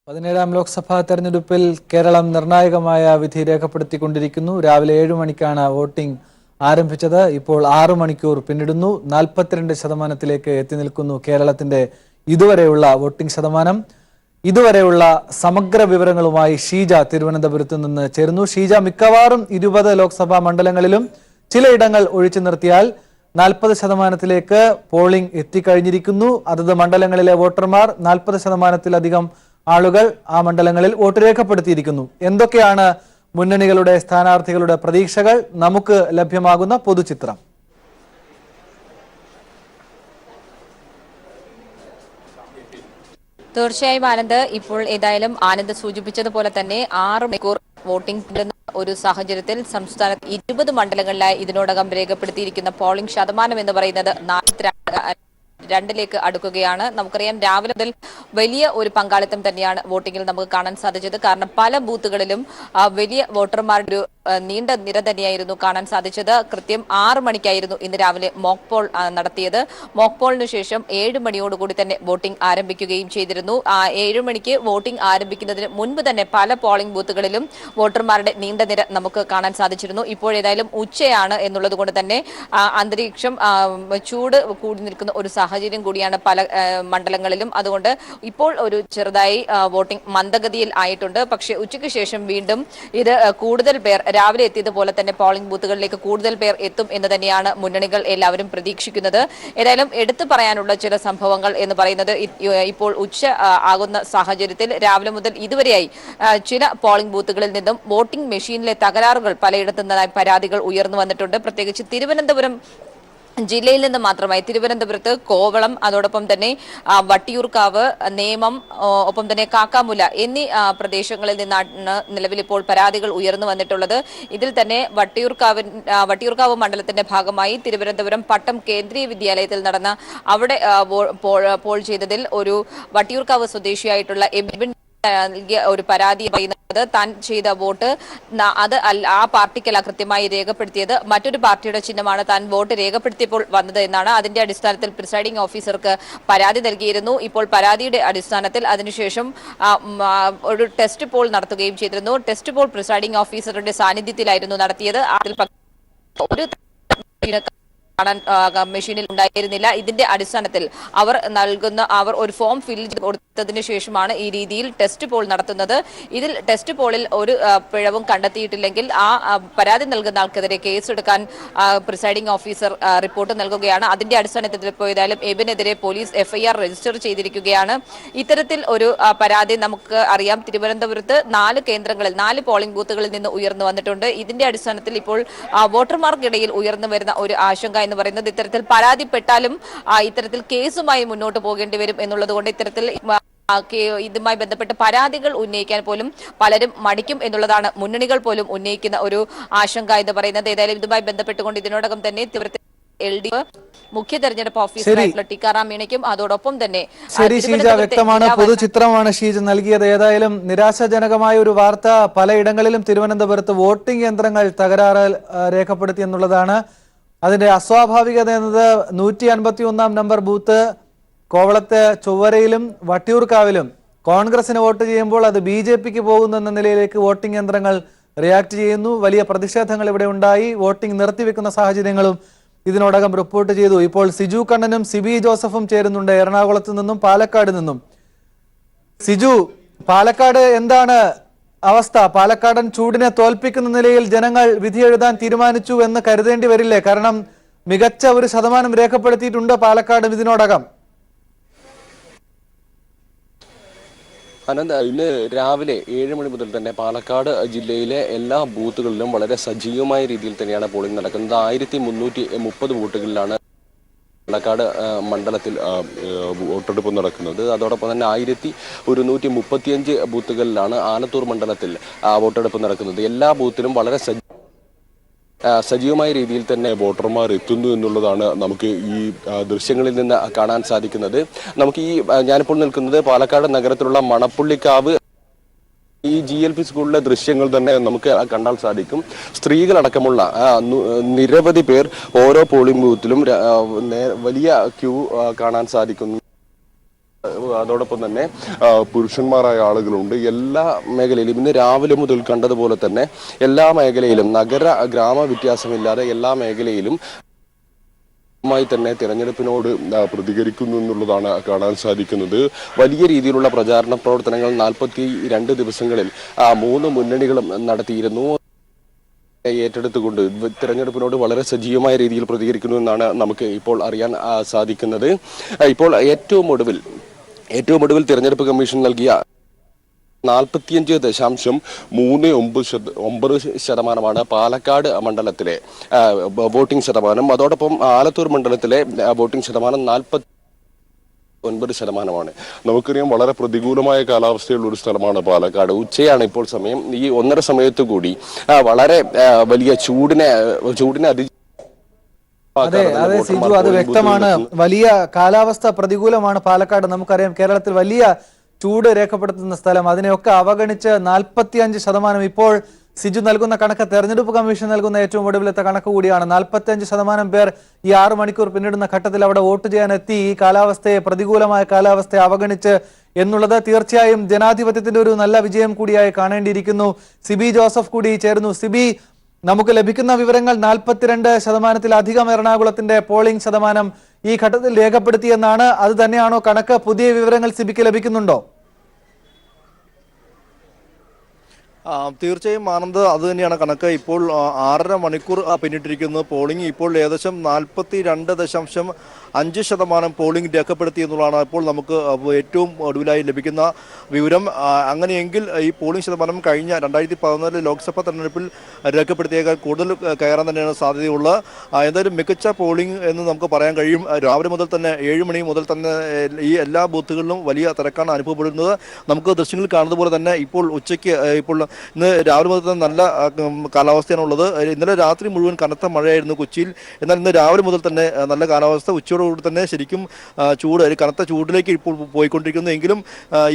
17ാം ലോക്സഭാ തെരഞ്ഞെടുപ്പിൽ കേരളം നിർണായകമായ വിധി രേഖപ്പെടുത്തിക്കൊണ്ടിരിക്കുന്നു. രാവിലെ 7 മണിക്കാണ് വോട്ടിംഗ് ആരംഭിച്ചത്. ഇപ്പോൾ 6 മണിക്കൂർ പിന്നിടുന്നു. 42% എത്തി നിൽക്കുന്നു കേരളത്തിന്റെ ഇതുവരെയുള്ള വോട്ടിംഗ് ശതമാനം. ഇതുവരെയുള്ള സമഗ്ര വിവരങ്ങളുമായി ഷീജ തിരുവനന്തപുരത്ത് നിന്ന് ചേരുന്നു. ഷീജ, മിക്കവാറും 20 ലോക്സഭാ മണ്ഡലങ്ങളിലും ചിലയിടങ്ങൾ ഒഴിച്ചു നിർത്തിയാൽ 40% പോളിംഗ് എത്തിക്കഴിഞ്ഞിരിക്കുന്നു. അതത് മണ്ഡലങ്ങളിലെ വോട്ടർമാർ 40%-ലധികം ആളുകൾ ആ മണ്ഡലങ്ങളിൽ വോട്ട് രേഖപ്പെടുത്തിയിരിക്കുന്നു. എന്തൊക്കെയാണ് മുന്നണികളുടെ സ്ഥാനാർത്ഥികളുടെ പ്രതീക്ഷകൾ? നമുക്ക് ലഭ്യമാകുന്ന പൊതുചിത്രം. തീർച്ചയായും ആനന്ദ്, ഇപ്പോൾ ഏതായാലും ആനന്ദ് സൂചിപ്പിച്ചതുപോലെ തന്നെ 6 മണിക്കൂർ വോട്ടിംഗ് ഒരു സാഹചര്യത്തിൽ സംസ്ഥാനത്ത് 20 മണ്ഡലങ്ങളിലായി ഇതിനോടകം രേഖപ്പെടുത്തിയിരിക്കുന്ന പോളിംഗ് ശതമാനം എന്ന് പറയുന്നത് 42% അടുക്കുകയാണ്. നമുക്കറിയാം, രാവിലെ മുതൽ വലിയ ഒരു പങ്കാളിത്തം തന്നെയാണ് വോട്ടിംഗിൽ നമുക്ക് കാണാൻ സാധിച്ചത്. കാരണം പല ബൂത്തുകളിലും വലിയ വോട്ടർമാരുടെ ഒരു നീണ്ട നിര തന്നെയായിരുന്നു കാണാൻ സാധിച്ചത്. കൃത്യം 6 മണിക്കായിരുന്നു ഇന്ന് രാവിലെ മോക്ക് പോൾ നടത്തിയത്. മോക്ക് പോളിന് ശേഷം 7 മണിയോടുകൂടി തന്നെ വോട്ടിംഗ് ആരംഭിക്കുകയും ചെയ്തിരുന്നു. 7 മണിക്ക് വോട്ടിംഗ് ആരംഭിക്കുന്നതിന് മുൻപ് തന്നെ പല പോളിംഗ് ബൂത്തുകളിലും വോട്ടർമാരുടെ നീണ്ട നിര നമുക്ക് കാണാൻ സാധിച്ചിരുന്നു. ഇപ്പോഴേതായാലും ഉച്ചയാണ് എന്നുള്ളത് കൊണ്ട് തന്നെ അന്തരീക്ഷം ചൂട് കൂടി നിൽക്കുന്ന ഒരു സാഹചര്യം കൂടിയാണ് പല മണ്ഡലങ്ങളിലും. അതുകൊണ്ട് ഇപ്പോൾ ഒരു ചെറുതായി വോട്ടിംഗ് മന്ദഗതിയിൽ ആയിട്ടുണ്ട്. പക്ഷേ ഉച്ചയ്ക്ക് ശേഷം വീണ്ടും ഇത് കൂടുതൽ പേർ രാവിലെ എത്തിയതുപോലെ തന്നെ പോളിംഗ് ബൂത്തുകളിലേക്ക് കൂടുതൽ പേർ എത്തും എന്ന് തന്നെയാണ് മുന്നണികൾ എല്ലാവരും പ്രതീക്ഷിക്കുന്നത്. ഏതായാലും എടുത്തു പറയാനുള്ള ചില സംഭവങ്ങൾ എന്ന് പറയുന്നത്, ഇപ്പോൾ ഉച്ച ആകുന്ന സാഹചര്യത്തിൽ രാവിലെ മുതൽ ഇതുവരെയായി ചില പോളിംഗ് ബൂത്തുകളിൽ നിന്നും വോട്ടിംഗ് മെഷീനിലെ തകരാറുകൾ പലയിടത്തു നിന്നായി പരാതികൾ ഉയർന്നു വന്നിട്ടുണ്ട്. പ്രത്യേകിച്ച് തിരുവനന്തപുരം ജില്ലയിൽ നിന്ന് മാത്രമായി തിരുവനന്തപുരത്ത് കോവളം, അതോടൊപ്പം തന്നെ വട്ടിയൂർക്കാവ്, നേമം, ഒപ്പം തന്നെ കാക്കാമുല എന്നീ പ്രദേശങ്ങളിൽ നിന്നാണ് നിലവിൽ ഇപ്പോൾ പരാതികൾ ഉയർന്നു വന്നിട്ടുള്ളത്. ഇതിൽ തന്നെ വട്ടിയൂർക്കാവ് മണ്ഡലത്തിന്റെ ഭാഗമായി തിരുവനന്തപുരം പട്ടം കേന്ദ്രീയ വിദ്യാലയത്തിൽ നടന്ന അവിടെ പോൾ ചെയ്തതിൽ ഒരു വട്ടിയൂർക്കാവ് സ്വദേശിയായിട്ടുള്ള എബിൻ നൽകിയ ഒരു പരാതി പറയുന്നത്, താൻ ചെയ്ത വോട്ട് അത് ആ പാർട്ടിക്കല്ല കൃത്യമായി രേഖപ്പെടുത്തിയത്, മറ്റൊരു പാർട്ടിയുടെ ചിഹ്നമാണ് താൻ വോട്ട് രേഖപ്പെടുത്തിയപ്പോൾ വന്നത് എന്നാണ്. അതിന്റെ അടിസ്ഥാനത്തിൽ പ്രിസൈഡിംഗ് ഓഫീസർക്ക് പരാതി നൽകിയിരുന്നു. ഇപ്പോൾ പരാതിയുടെ അടിസ്ഥാനത്തിൽ അതിനുശേഷം ഒരു ടെസ്റ്റ് പോൾ നടത്തുകയും ചെയ്തിരുന്നു. ടെസ്റ്റ് പോൾ പ്രിസൈഡിംഗ് ഓഫീസറുടെ സാന്നിധ്യത്തിലായിരുന്നു നടത്തിയത്. അതിൽ ഒരു കാണാൻ മെഷീനിൽ ഉണ്ടായിരുന്നില്ല. ഇതിന്റെ അടിസ്ഥാനത്തിൽ അവർ ഒരു ഫോം ഫിൽ കൊടുത്തതിനു ശേഷമാണ് ഈ രീതിയിൽ ടെസ്റ്റ് പോൾ നടത്തുന്നത്. ഇതിൽ ടെസ്റ്റ് പോളിൽ ഒരു പിഴവും കണ്ടെത്തിയിട്ടില്ലെങ്കിൽ ആ പരാതി നൽകുന്ന ആൾക്കെതിരെ കേസെടുക്കാൻ പ്രിസൈഡിംഗ് ഓഫീസർ റിപ്പോർട്ട് നൽകുകയാണ്. അതിന്റെ അടിസ്ഥാനത്തിൽ പോയതായാലും എബിനെതിരെ പോലീസ് FIR രജിസ്റ്റർ ചെയ്തിരിക്കുകയാണ്. ഇത്തരത്തിൽ ഒരു പരാതി നമുക്ക് അറിയാം തിരുവനന്തപുരത്ത് 4 കേന്ദ്രങ്ങളിൽ 4 പോളിംഗ് ബൂത്തുകളിൽ നിന്ന് ഉയർന്നു വന്നിട്ടുണ്ട്. ഇതിന്റെ അടിസ്ഥാനത്തിൽ ഇപ്പോൾ വോട്ടർമാർക്കിടയിൽ ഉയർന്നു വരുന്ന ഒരു ആശങ്ക എന്ന് പറയുന്നത്, ഇത്തരത്തിൽ പരാതിപ്പെട്ടാലും ഇത്തരത്തിൽ കേസുമായി മുന്നോട്ട് പോകേണ്ടി വരും എന്നുള്ളത് കൊണ്ട് ഇത്തരത്തിൽ ഇതുമായി ബന്ധപ്പെട്ട് പരാതികൾ ഉന്നയിക്കാൻ പോലും പലരും മടിക്കും എന്നുള്ളതാണ് മുന്നണികൾ പോലും ഉന്നയിക്കുന്ന ഒരു ആശങ്ക എന്ന് പറയുന്നത്. ഏതായാലും ഇതുമായി ബന്ധപ്പെട്ടുകൊണ്ട് ഇതിനോടകം തന്നെ LDF മുഖ്യ തെരഞ്ഞെടുപ്പ് ഓഫീസറായിട്ടുള്ള ടിക്കാറാം മീണയ്ക്കും അതോടൊപ്പം തന്നെ വ്യക്തമാണ് പൊതുചിത്രമാണ് ഷീജ നൽകിയത്. ഏതായാലും നിരാശാജനകമായ ഒരു വാർത്ത, പലയിടങ്ങളിലും തിരുവനന്തപുരത്ത് വോട്ടിംഗ് യന്ത്രങ്ങൾ തകരാറ് രേഖപ്പെടുത്തി എന്നുള്ളതാണ്. അതിന്റെ അസ്വാഭാവികത എന്നത് 151 നമ്പർ ബൂത്ത് കോവളത്തെ ചൊവ്വരയിലും വട്ടിയൂർക്കാവിലും കോൺഗ്രസിന് വോട്ട് ചെയ്യുമ്പോൾ അത് BJPക്ക് പോകുന്നു എന്ന നിലയിലേക്ക് വോട്ടിംഗ് യന്ത്രങ്ങൾ റിയാക്ട് ചെയ്യുന്നു. വലിയ പ്രതിഷേധങ്ങൾ ഇവിടെ ഉണ്ടായി. വോട്ടിംഗ് നിർത്തിവെക്കുന്ന സാഹചര്യങ്ങളും ഇതിനോടകം റിപ്പോർട്ട് ചെയ്തു. ഇപ്പോൾ സിജു കണ്ണനും സിബി ജോസഫും ചേരുന്നുണ്ട് എറണാകുളത്ത് നിന്നും പാലക്കാട് നിന്നും. സിജു, പാലക്കാട് എന്താണ് അവസ്ഥ? പാലക്കാടൻ ചൂടിനെ തോൽപ്പിക്കുന്ന നിലയിൽ ജനങ്ങൾ വിധി എഴുതാൻ തീരുമാനിച്ചു എന്ന് കരുതേണ്ടി വരില്ലേ? കാരണം മികച്ച ഒരു ശതമാനം രേഖപ്പെടുത്തിയിട്ടുണ്ട് പാലക്കാട് ഇതിനോടകം. അനന്ത്, ഇന്ന് രാവിലെ 7 മണി മുതൽ തന്നെ പാലക്കാട് ജില്ലയിലെ എല്ലാ ബൂത്തുകളിലും വളരെ സജീവമായ രീതിയിൽ തന്നെയാണ് പോളിംഗ് നടക്കുന്നത്. 1330 ബൂത്തുകളിലാണ് പാലക്കാട് മണ്ഡലത്തിൽ വോട്ടെടുപ്പ് നടക്കുന്നത്. അതോടൊപ്പം തന്നെ 1135 ബൂത്തുകളിലാണ് ആലത്തൂർ മണ്ഡലത്തിൽ വോട്ടെടുപ്പ് നടക്കുന്നത്. എല്ലാ ബൂത്തിലും വളരെ സജീവമായ രീതിയിൽ തന്നെ വോട്ടർമാർ എത്തുന്നു എന്നുള്ളതാണ് നമുക്ക് ഈ ദൃശ്യങ്ങളിൽ നിന്ന് കാണാൻ സാധിക്കുന്നത്. നമുക്ക് ഞാനിപ്പോൾ നിൽക്കുന്നത് പാലക്കാട് നഗരത്തിലുള്ള മണപ്പുള്ളിക്കാവ് ഈ GLP സ്കൂളിലെ ദൃശ്യങ്ങൾ തന്നെ നമുക്ക് കണ്ടാൽ സാധിക്കും. സ്ത്രീകളടക്കമുള്ള നിരവധി പേർ ഓരോ പോളിംഗ് ബൂത്തിലും വലിയ ക്യൂ കാണാൻ സാധിക്കുന്നു. അതോടൊപ്പം തന്നെ പുരുഷന്മാരായ ആളുകളുണ്ട്. എല്ലാ മേഖലയിലും ഇന്ന് രാവിലെ മുതൽ കണ്ടതുപോലെ തന്നെ എല്ലാ മേഖലയിലും നഗര ഗ്രാമ വ്യത്യാസമില്ലാതെ എല്ലാ മേഖലയിലും മായി തന്നെ തിരഞ്ഞെടുപ്പിനോട് പ്രതികരിക്കുന്നു എന്നുള്ളതാണ് കാണാൻ സാധിക്കുന്നത്. വലിയ രീതിയിലുള്ള പ്രചാരണ പ്രവർത്തനങ്ങൾ 42 ദിവസങ്ങളിൽ 3 മുന്നണികളും നടത്തിയിരുന്നു. ഏറ്റെടുത്തുകൊണ്ട് തിരഞ്ഞെടുപ്പിനോട് വളരെ സജീവമായ രീതിയിൽ പ്രതികരിക്കുന്നു എന്നാണ് നമുക്ക് ഇപ്പോൾ അറിയാൻ സാധിക്കുന്നത്. ഇപ്പോൾ ഏറ്റവും ഒടുവിൽ തിരഞ്ഞെടുപ്പ് കമ്മീഷൻ നൽകിയ 45.39% പാലക്കാട് മണ്ഡലത്തിലെ വോട്ടിംഗ് ശതമാനം. അതോടൊപ്പം ആലത്തൂർ മണ്ഡലത്തിലെ വോട്ടിംഗ് ശതമാനം 49%. നമുക്കറിയാം വളരെ പ്രതികൂലമായ കാലാവസ്ഥയുള്ള ഒരു സ്ഥലമാണ് പാലക്കാട്. ഉച്ചയാണ് ഇപ്പോൾ സമയം. ഈ 1:30 സമയത്ത് കൂടി വളരെ വലിയ ചൂടിനെ അതെ അതെ സിജു, അത് വ്യക്തമാണ്. വലിയ കാലാവസ്ഥ പ്രതികൂലമാണ് പാലക്കാട്. നമുക്കറിയാം കേരളത്തിൽ വലിയ ചൂട് രേഖപ്പെടുത്തുന്ന സ്ഥലം. അതിനെയൊക്കെ അവഗണിച്ച് 45% ഇപ്പോൾ സിജു നൽകുന്ന കണക്ക് തെരഞ്ഞെടുപ്പ് കമ്മീഷൻ നൽകുന്ന ഏറ്റവും ഒടുവിലത്തെ കണക്ക് കൂടിയാണ്. 45% പേർ ഈ 6 മണിക്കൂർ പിന്നിടുന്ന ഘട്ടത്തിൽ അവിടെ വോട്ട് ചെയ്യാൻ എത്തി. ഈ കാലാവസ്ഥയെ, പ്രതികൂലമായ കാലാവസ്ഥയെ അവഗണിച്ച് എന്നുള്ളത് തീർച്ചയായും ജനാധിപത്യത്തിന്റെ ഒരു നല്ല വിജയം കൂടിയായി കാണേണ്ടിയിരിക്കുന്നു. സിബി ജോസഫ് കൂടി ചേരുന്നു. സിബി, നമുക്ക് ലഭിക്കുന്ന വിവരങ്ങൾ 42%-ലധികം എറണാകുളത്തിന്റെ പോളിംഗ് ശതമാനം ഈ ഘട്ടത്തിൽ രേഖപ്പെടുത്തിയെന്നാണ്. അത് തന്നെയാണോ കണക്ക്? പുതിയ വിവരങ്ങൾ സിബിക്ക് ലഭിക്കുന്നുണ്ടോ? തീർച്ചയായും ആനന്ദ്, അത് തന്നെയാണ് കണക്ക്. ഇപ്പോൾ 6.5 മണിക്കൂർ പിന്നിട്ടിരിക്കുന്നു. പോളിംഗ് ഇപ്പോൾ ഏകദേശം 42.5% പോളിംഗ് രേഖപ്പെടുത്തി എന്നുള്ളതാണ് ഇപ്പോൾ നമുക്ക് ഏറ്റവും ഒടുവിലായി ലഭിക്കുന്ന വിവരം. അങ്ങനെയെങ്കിൽ ഈ പോളിംഗ് ശതമാനം കഴിഞ്ഞ 2014 ലോക്സഭാ തെരഞ്ഞെടുപ്പിൽ രേഖപ്പെടുത്തിയേക്കാൾ കൂടുതൽ കയറാൻ തന്നെയാണ് സാധ്യതയുള്ളത്. എന്തായാലും മികച്ച പോളിംഗ് എന്ന് നമുക്ക് പറയാൻ കഴിയും. രാവിലെ മുതൽ തന്നെ 7 മണി മുതൽ തന്നെ ഈ എല്ലാ ബൂത്തുകളിലും വലിയ തിരക്കാണ് അനുഭവപ്പെടുന്നത്. നമുക്ക് ദൃശ്യങ്ങളിൽ കാണുന്നത് പോലെ തന്നെ ഇപ്പോൾ ഉച്ചയ്ക്ക് ഇന്ന് രാവിലെ മുതൽ തന്നെ നല്ല കാലാവസ്ഥയാണുള്ളത്. ഇന്നലെ രാത്രി മുഴുവൻ കനത്ത മഴയായിരുന്നു കൊച്ചിയിൽ. എന്നാൽ ഇന്ന് രാവിലെ മുതൽ തന്നെ നല്ല കാലാവസ്ഥ. ഉച്ചയോടുകൂടി തന്നെ ശരിക്കും കനത്ത ചൂടിലേക്ക് ഇപ്പോൾ പോയിക്കൊണ്ടിരിക്കുന്നു. എങ്കിലും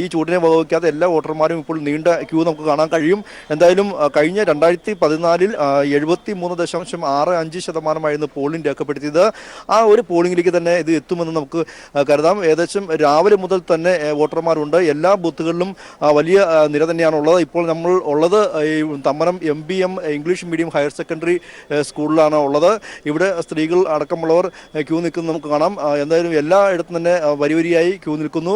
ഈ ചൂടിനെ വകവയ്ക്കാതെ എല്ലാ വോട്ടർമാരും ഇപ്പോൾ നീണ്ട ക്യൂ നമുക്ക് കാണാൻ കഴിയും. എന്തായാലും കഴിഞ്ഞ 2014 73.65% പോളിംഗ് രേഖപ്പെടുത്തിയത്. ആ ഒരു പോളിംഗിലേക്ക് തന്നെ ഇത് എത്തുമെന്ന് നമുക്ക് കരുതാം. ഏകദേശം രാവിലെ മുതൽ തന്നെ വോട്ടർമാരുണ്ട്. എല്ലാ ബൂത്തുകളിലും വലിയ നിര തന്നെയാണുള്ളത്. ഇപ്പോൾ നമ്മൾ ഉള്ളത് ഈ Thammanam MBM English medium higher secondary സ്കൂളിലാണ് ഉള്ളത്. ഇവിടെ സ്ത്രീകൾ അടക്കമുള്ളവർ ക്യൂ നിൽക്കുന്നത് നമുക്ക് കാണാം. എന്തായാലും എല്ലായിടത്തും തന്നെ വരിവരിയായി ക്യൂ നിൽക്കുന്നു.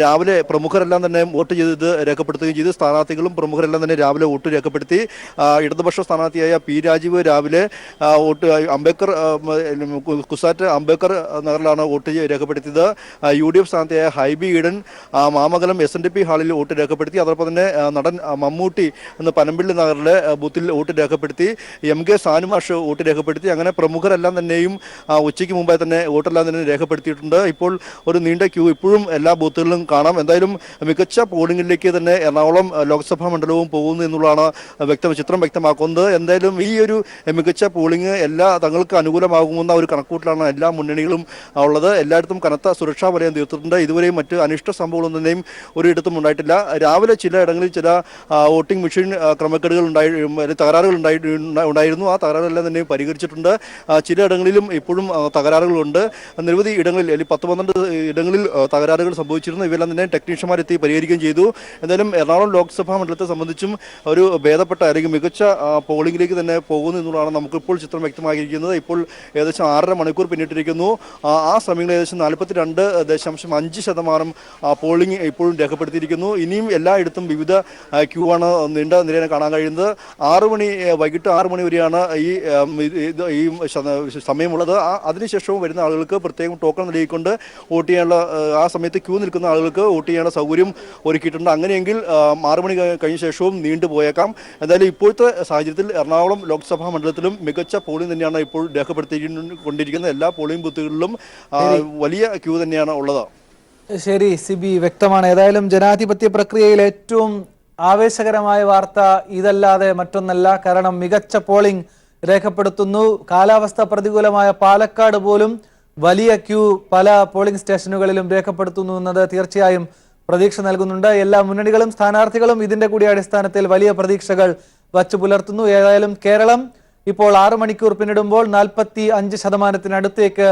രാവിലെ പ്രമുഖരെല്ലാം തന്നെ വോട്ട് ചെയ്ത് രേഖപ്പെടുത്തുകയും ചെയ്തു. സ്ഥാനാർത്ഥികളും പ്രമുഖരെല്ലാം തന്നെ രാവിലെ വോട്ട് രേഖപ്പെടുത്തി. ഇടതുപക്ഷ സ്ഥാനാർത്ഥിയായ P. രാജീവ് രാവിലെ വോട്ട് കുസാറ്റ് അംബേദ്കർ നഗറിലാണ് വോട്ട് രേഖപ്പെടുത്തിയത്. UDF സ്ഥാനാർത്ഥിയായ ഹൈബി ഈഡൻ മാമംഗലം SNDP ഹാളിൽ വോട്ട് രേഖപ്പെടുത്തി. അതോടൊപ്പം തന്നെ നടൻ മമ്മൂട്ടി എന്ന പനമ്പിള്ളി നഗറിലെ ബൂത്തിൽ വോട്ട് രേഖപ്പെടുത്തി. MK സാനുമാഷ് വോട്ട് രേഖപ്പെടുത്തി. അങ്ങനെ പ്രമുഖരെല്ലാം തന്നെയും ഉച്ചയ്ക്ക് മുമ്പായി തന്നെ വോട്ടെല്ലാം തന്നെ രേഖപ്പെടുത്തിയിട്ടുണ്ട്. ഇപ്പോൾ ഒരു നീണ്ട ക്യൂ ഇപ്പോഴും എല്ലാ ബൂത്തുകളിലും കാണാം. എന്തായാലും മികച്ച പോളിംഗിലേക്ക് തന്നെ എറണാകുളം ലോക്സഭാ മണ്ഡലവും പോകുന്നു എന്നുള്ളതാണ് ചിത്രം വ്യക്തമാക്കുന്നത്. എന്തായാലും ഈ ഒരു മികച്ച പോളിംഗ് തങ്ങൾക്ക് അനുകൂലമാകുമെന്ന ഒരു കണക്കൂട്ടിലാണ് എല്ലാ മുന്നണികളും ഉള്ളത്. എല്ലായിടത്തും കനത്ത സുരക്ഷാ വലയം തീർത്തിട്ടുണ്ട്. ഇതുവരെയും മറ്റ് അനിഷ്ട സംഭവങ്ങളൊന്നും തന്നെയും ഒരിടത്തും ഉണ്ടായിട്ടില്ല. രാവിലെ ചിലയിടങ്ങളിൽ ചില വോട്ടിംഗ് മെഷീൻ ക്രമക്കേടുകൾ തകരാറുകൾ ഉണ്ടായിരുന്നു. ആ തകരാറുകളെല്ലാം തന്നെ പരിഹരിച്ചിട്ടുണ്ട്. ചിലയിടങ്ങളിലും ഇപ്പോഴും തകരാറുകളുണ്ട്. നിരവധി ഇടങ്ങളിൽ 10-12 ഇടങ്ങളിൽ തകരാറുകൾ സംഭവിച്ചിരുന്നു. ഇവയെല്ലാം തന്നെ ടെക്നീഷ്യന്മാരെത്തി പരിഹരിക്കുകയും ചെയ്തു. എന്തായാലും എറണാകുളം ലോക്സഭാ മണ്ഡലത്തെ സംബന്ധിച്ചും ഒരു ഭേദപ്പെട്ട അല്ലെങ്കിൽ മികച്ച പോളിംഗിലേക്ക് തന്നെ പോകുന്നു എന്നുള്ളതാണ് നമുക്കിപ്പോൾ ചിത്രം വ്യക്തമാക്കിയിരിക്കുന്നത്. ഇപ്പോൾ ഏകദേശം 6.5 മണിക്കൂർ പിന്നിട്ടിരിക്കുന്നു. ആ സമയങ്ങളിൽ ഏകദേശം 42.5% പോളിംഗ് ഇപ്പോഴും രേഖപ്പെടുത്തിയിരിക്കുന്നു. ഇനിയും എല്ലായിടത്തും വിവിധ ക്യൂ ആണ് നീണ്ട നിരയെ കാണാൻ കഴിയുന്നത്. വൈകിട്ട് 6 മണി വരെയാണ് ഈ സമയമുള്ളത്. അതിനുശേഷവും വരുന്ന ആളുകൾക്ക് പ്രത്യേകം ടോക്കൺ നൽകിക്കൊണ്ട് വോട്ട് ചെയ്യാനുള്ള ആ സമയത്ത് ക്യൂ നിൽക്കുന്ന ആളുകൾക്ക് വോട്ട് ചെയ്യാനുള്ള സൗകര്യം ഒരുക്കിയിട്ടുണ്ട്. അങ്ങനെയെങ്കിൽ 6 മണി കഴിഞ്ഞ ശേഷവും നീണ്ടുപോയേക്കാം. എന്തായാലും ഇപ്പോഴത്തെ സാഹചര്യത്തിൽ എറണാകുളം ലോക്സഭാ മണ്ഡലത്തിലും മികച്ച പോളിംഗ് തന്നെയാണ് ഇപ്പോൾ രേഖപ്പെടുത്തിക്കൊണ്ടിരിക്കുന്നത്. എല്ലാ പോളിംഗ് ബൂത്തുകളിലും വലിയ ക്യൂ തന്നെയാണ് ഉള്ളത്. ശരി സിബി, വ്യക്തമാണ്. ഏതായാലും ജനാധിപത്യ പ്രക്രിയയിൽ ഏറ്റവും ആവേശകരമായ വാർത്ത ഇതല്ലാതെ മറ്റൊന്നല്ല. കാരണം മികച്ച പോളിംഗ് രേഖപ്പെടുത്തുന്നു. കാലാവസ്ഥ പ്രതികൂലമായ പാലക്കാട് പോലും വലിയ ക്യൂ പല പോളിംഗ് സ്റ്റേഷനുകളിലും രേഖപ്പെടുത്തുന്നു എന്നത് തീർച്ചയായും പ്രതീക്ഷ നൽകുന്നുണ്ട്. എല്ലാ മുന്നണികളും സ്ഥാനാർത്ഥികളും ഇതിന്റെ കൂടി അടിസ്ഥാനത്തിൽ വലിയ പ്രതീക്ഷകൾ വച്ചു പുലർത്തുന്നു. ഏതായാലും കേരളം ഇപ്പോൾ 6 മണിക്കൂർ പിന്നിടുമ്പോൾ 45%-അടുത്തേക്ക്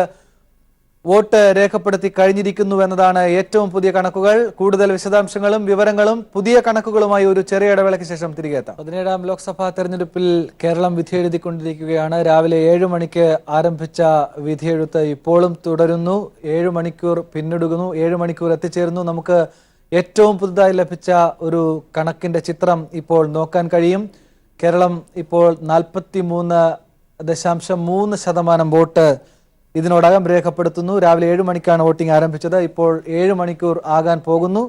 വോട്ട് രേഖപ്പെടുത്തി കഴിഞ്ഞിരിക്കുന്നു എന്നതാണ് ഏറ്റവും പുതിയ കണക്കുകൾ. കൂടുതൽ വിശദാംശങ്ങളും വിവരങ്ങളും പുതിയ കണക്കുകളുമായി ഒരു ചെറിയ ഇടവേളയ്ക്ക് ശേഷം തിരികെ എത്താം. 17ാം ലോക്സഭാ തെരഞ്ഞെടുപ്പിൽ കേരളം വിധിയെഴുതിക്കൊണ്ടിരിക്കുകയാണ്. രാവിലെ 7 മണിക്ക് ആരംഭിച്ച വിധിയെഴുത്ത് ഇപ്പോഴും തുടരുന്നു. 7 മണിക്കൂർ പിന്നിടുന്നു, 7 മണിക്കൂർ എത്തിച്ചേരുന്നു. നമുക്ക് ഏറ്റവും പുതുതായി ലഭിച്ച ഒരു കണക്കിന്റെ ചിത്രം ഇപ്പോൾ നോക്കാൻ കഴിയും. കേരളം ഇപ്പോൾ 43.3% വോട്ട് ഇതിനോടകം രേഖപ്പെടുത്തുന്നു. രാവിലെ 7 മണിക്കാണ് വോട്ടിംഗ് ആരംഭിച്ചത്. ഇപ്പോൾ 7 മണിക്കൂർ ആകാൻ പോകുന്നു.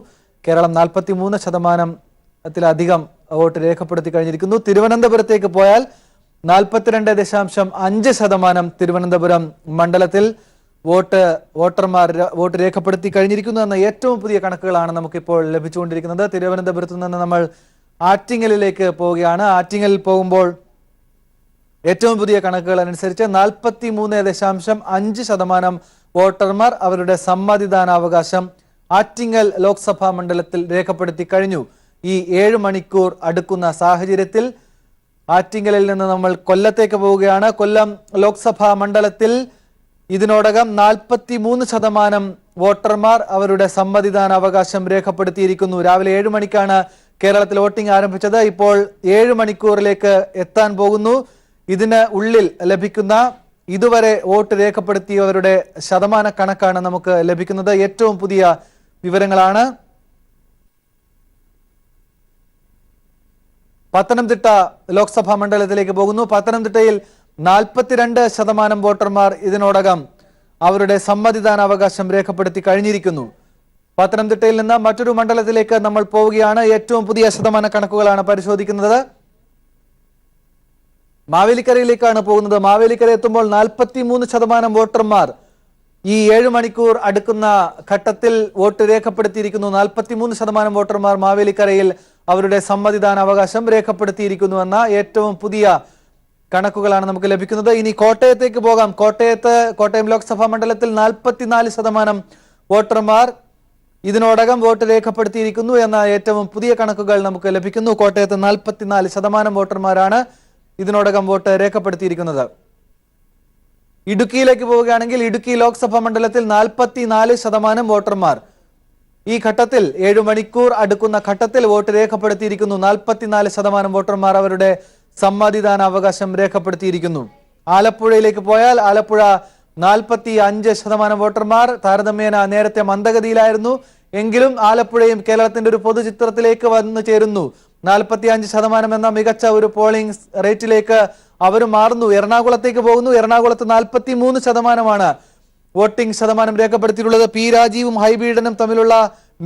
കേരളം 43%-ത്തിലധികം വോട്ട് രേഖപ്പെടുത്തി കഴിഞ്ഞിരിക്കുന്നു. തിരുവനന്തപുരത്തേക്ക് പോയാൽ 42.5% തിരുവനന്തപുരം മണ്ഡലത്തിൽ വോട്ടർമാർ വോട്ട് രേഖപ്പെടുത്തി കഴിഞ്ഞിരിക്കുന്നു എന്ന ഏറ്റവും പുതിയ കണക്കുകളാണ് നമുക്കിപ്പോൾ ലഭിച്ചുകൊണ്ടിരിക്കുന്നത്. തിരുവനന്തപുരത്ത് നിന്ന് നമ്മൾ ആറ്റിങ്ങലിലേക്ക് പോവുകയാണ്. ആറ്റിങ്ങലിൽ പോകുമ്പോൾ ഏറ്റവും പുതിയ കണക്കുകൾ അനുസരിച്ച് 43.5% വോട്ടർമാർ അവരുടെ സമ്മതിദാനാവകാശം ആറ്റിങ്ങൽ ലോക്സഭാ മണ്ഡലത്തിൽ രേഖപ്പെടുത്തി കഴിഞ്ഞു. ഈ 7 മണിക്കൂർ അടുക്കുന്ന സാഹചര്യത്തിൽ ആറ്റിങ്ങലിൽ നിന്ന് നമ്മൾ കൊല്ലത്തേക്ക് പോവുകയാണ്. കൊല്ലം ലോക്സഭാ മണ്ഡലത്തിൽ ഇതിനോടകം 43% വോട്ടർമാർ അവരുടെ സമ്മതിദാനാവകാശം രേഖപ്പെടുത്തിയിരിക്കുന്നു. രാവിലെ 7 മണിക്കാണ് കേരളത്തിൽ വോട്ടിംഗ് ആരംഭിച്ചത്. ഇപ്പോൾ 7 മണിക്കൂറിലേക്ക് എത്താൻ പോകുന്നു. ഇതിന് ഉള്ളിൽ ലഭിക്കുന്ന ഇതുവരെ വോട്ട് രേഖപ്പെടുത്തിയവരുടെ ശതമാന കണക്കാണ് നമുക്ക് ലഭിക്കുന്നത്. ഏറ്റവും പുതിയ വിവരങ്ങളാണ്. പത്തനംതിട്ട ലോക്സഭാ മണ്ഡലത്തിലേക്ക് പോകുന്നു. പത്തനംതിട്ടയിൽ 42% വോട്ടർമാർ ഇതിനോടകം അവരുടെ സമ്മതിദാനാവകാശം രേഖപ്പെടുത്തി കഴിഞ്ഞിരിക്കുന്നു. പത്തനംതിട്ടയിൽ നിന്ന് മറ്റൊരു മണ്ഡലത്തിലേക്ക് നമ്മൾ പോവുകയാണ്. ഏറ്റവും പുതിയ ശതമാന കണക്കുകളാണ് പരിശോധിക്കുന്നത്. മാവേലിക്കരയിലേക്കാണ് പോകുന്നത്. മാവേലിക്കര എത്തുമ്പോൾ 43% വോട്ടർമാർ ഈ 7 മണിക്കൂർ അടുക്കുന്ന ഘട്ടത്തിൽ വോട്ട് രേഖപ്പെടുത്തിയിരിക്കുന്നു. 43% വോട്ടർമാർ മാവേലിക്കരയിൽ അവരുടെ സമ്മതിദാനാവകാശം രേഖപ്പെടുത്തിയിരിക്കുന്നു എന്ന ഏറ്റവും പുതിയ കണക്കുകളാണ് നമുക്ക് ലഭിക്കുന്നത്. ഇനി കോട്ടയത്തേക്ക് പോകാം. കോട്ടയം ലോക്സഭാ മണ്ഡലത്തിൽ 44% വോട്ടർമാർ ഇതിനോടകം വോട്ട് രേഖപ്പെടുത്തിയിരിക്കുന്നു എന്ന ഏറ്റവും പുതിയ കണക്കുകൾ നമുക്ക് ലഭിക്കുന്നു. കോട്ടയത്ത് 44% വോട്ടർമാരാണ് ഇതിനോടകം വോട്ട് രേഖപ്പെടുത്തിയിരിക്കുന്നത്. ഇടുക്കിയിലേക്ക് പോവുകയാണെങ്കിൽ ഇടുക്കി ലോക്സഭാ മണ്ഡലത്തിൽ 44% വോട്ടർമാർ ഈ ഘട്ടത്തിൽ 7 മണിക്കൂർ അടുക്കുന്ന ഘട്ടത്തിൽ വോട്ട് രേഖപ്പെടുത്തിയിരിക്കുന്നു. 44% വോട്ടർമാർ അവരുടെ സമ്മതിദാനാവകാശം രേഖപ്പെടുത്തിയിരിക്കുന്നു. ആലപ്പുഴയിലേക്ക് പോയാൽ ആലപ്പുഴ 45% വോട്ടർമാർ താരതമ്യേന നേരത്തെ മന്ദഗതിയിലായിരുന്നു. എങ്കിലും ആലപ്പുഴയും കേരളത്തിന്റെ ഒരു പൊതുചിത്രത്തിലേക്ക് വന്നു ചേരുന്നു. 45% എന്ന മികച്ച ഒരു പോളിംഗ് റേറ്റിലേക്ക് അവർ മാറുന്നു. എറണാകുളത്തേക്ക് പോകുന്നു. എറണാകുളത്ത് 43% വോട്ടിംഗ് ശതമാനം രേഖപ്പെടുത്തിയിട്ടുള്ളത്. പി രാജീവും ഹൈബീഡനും തമ്മിലുള്ള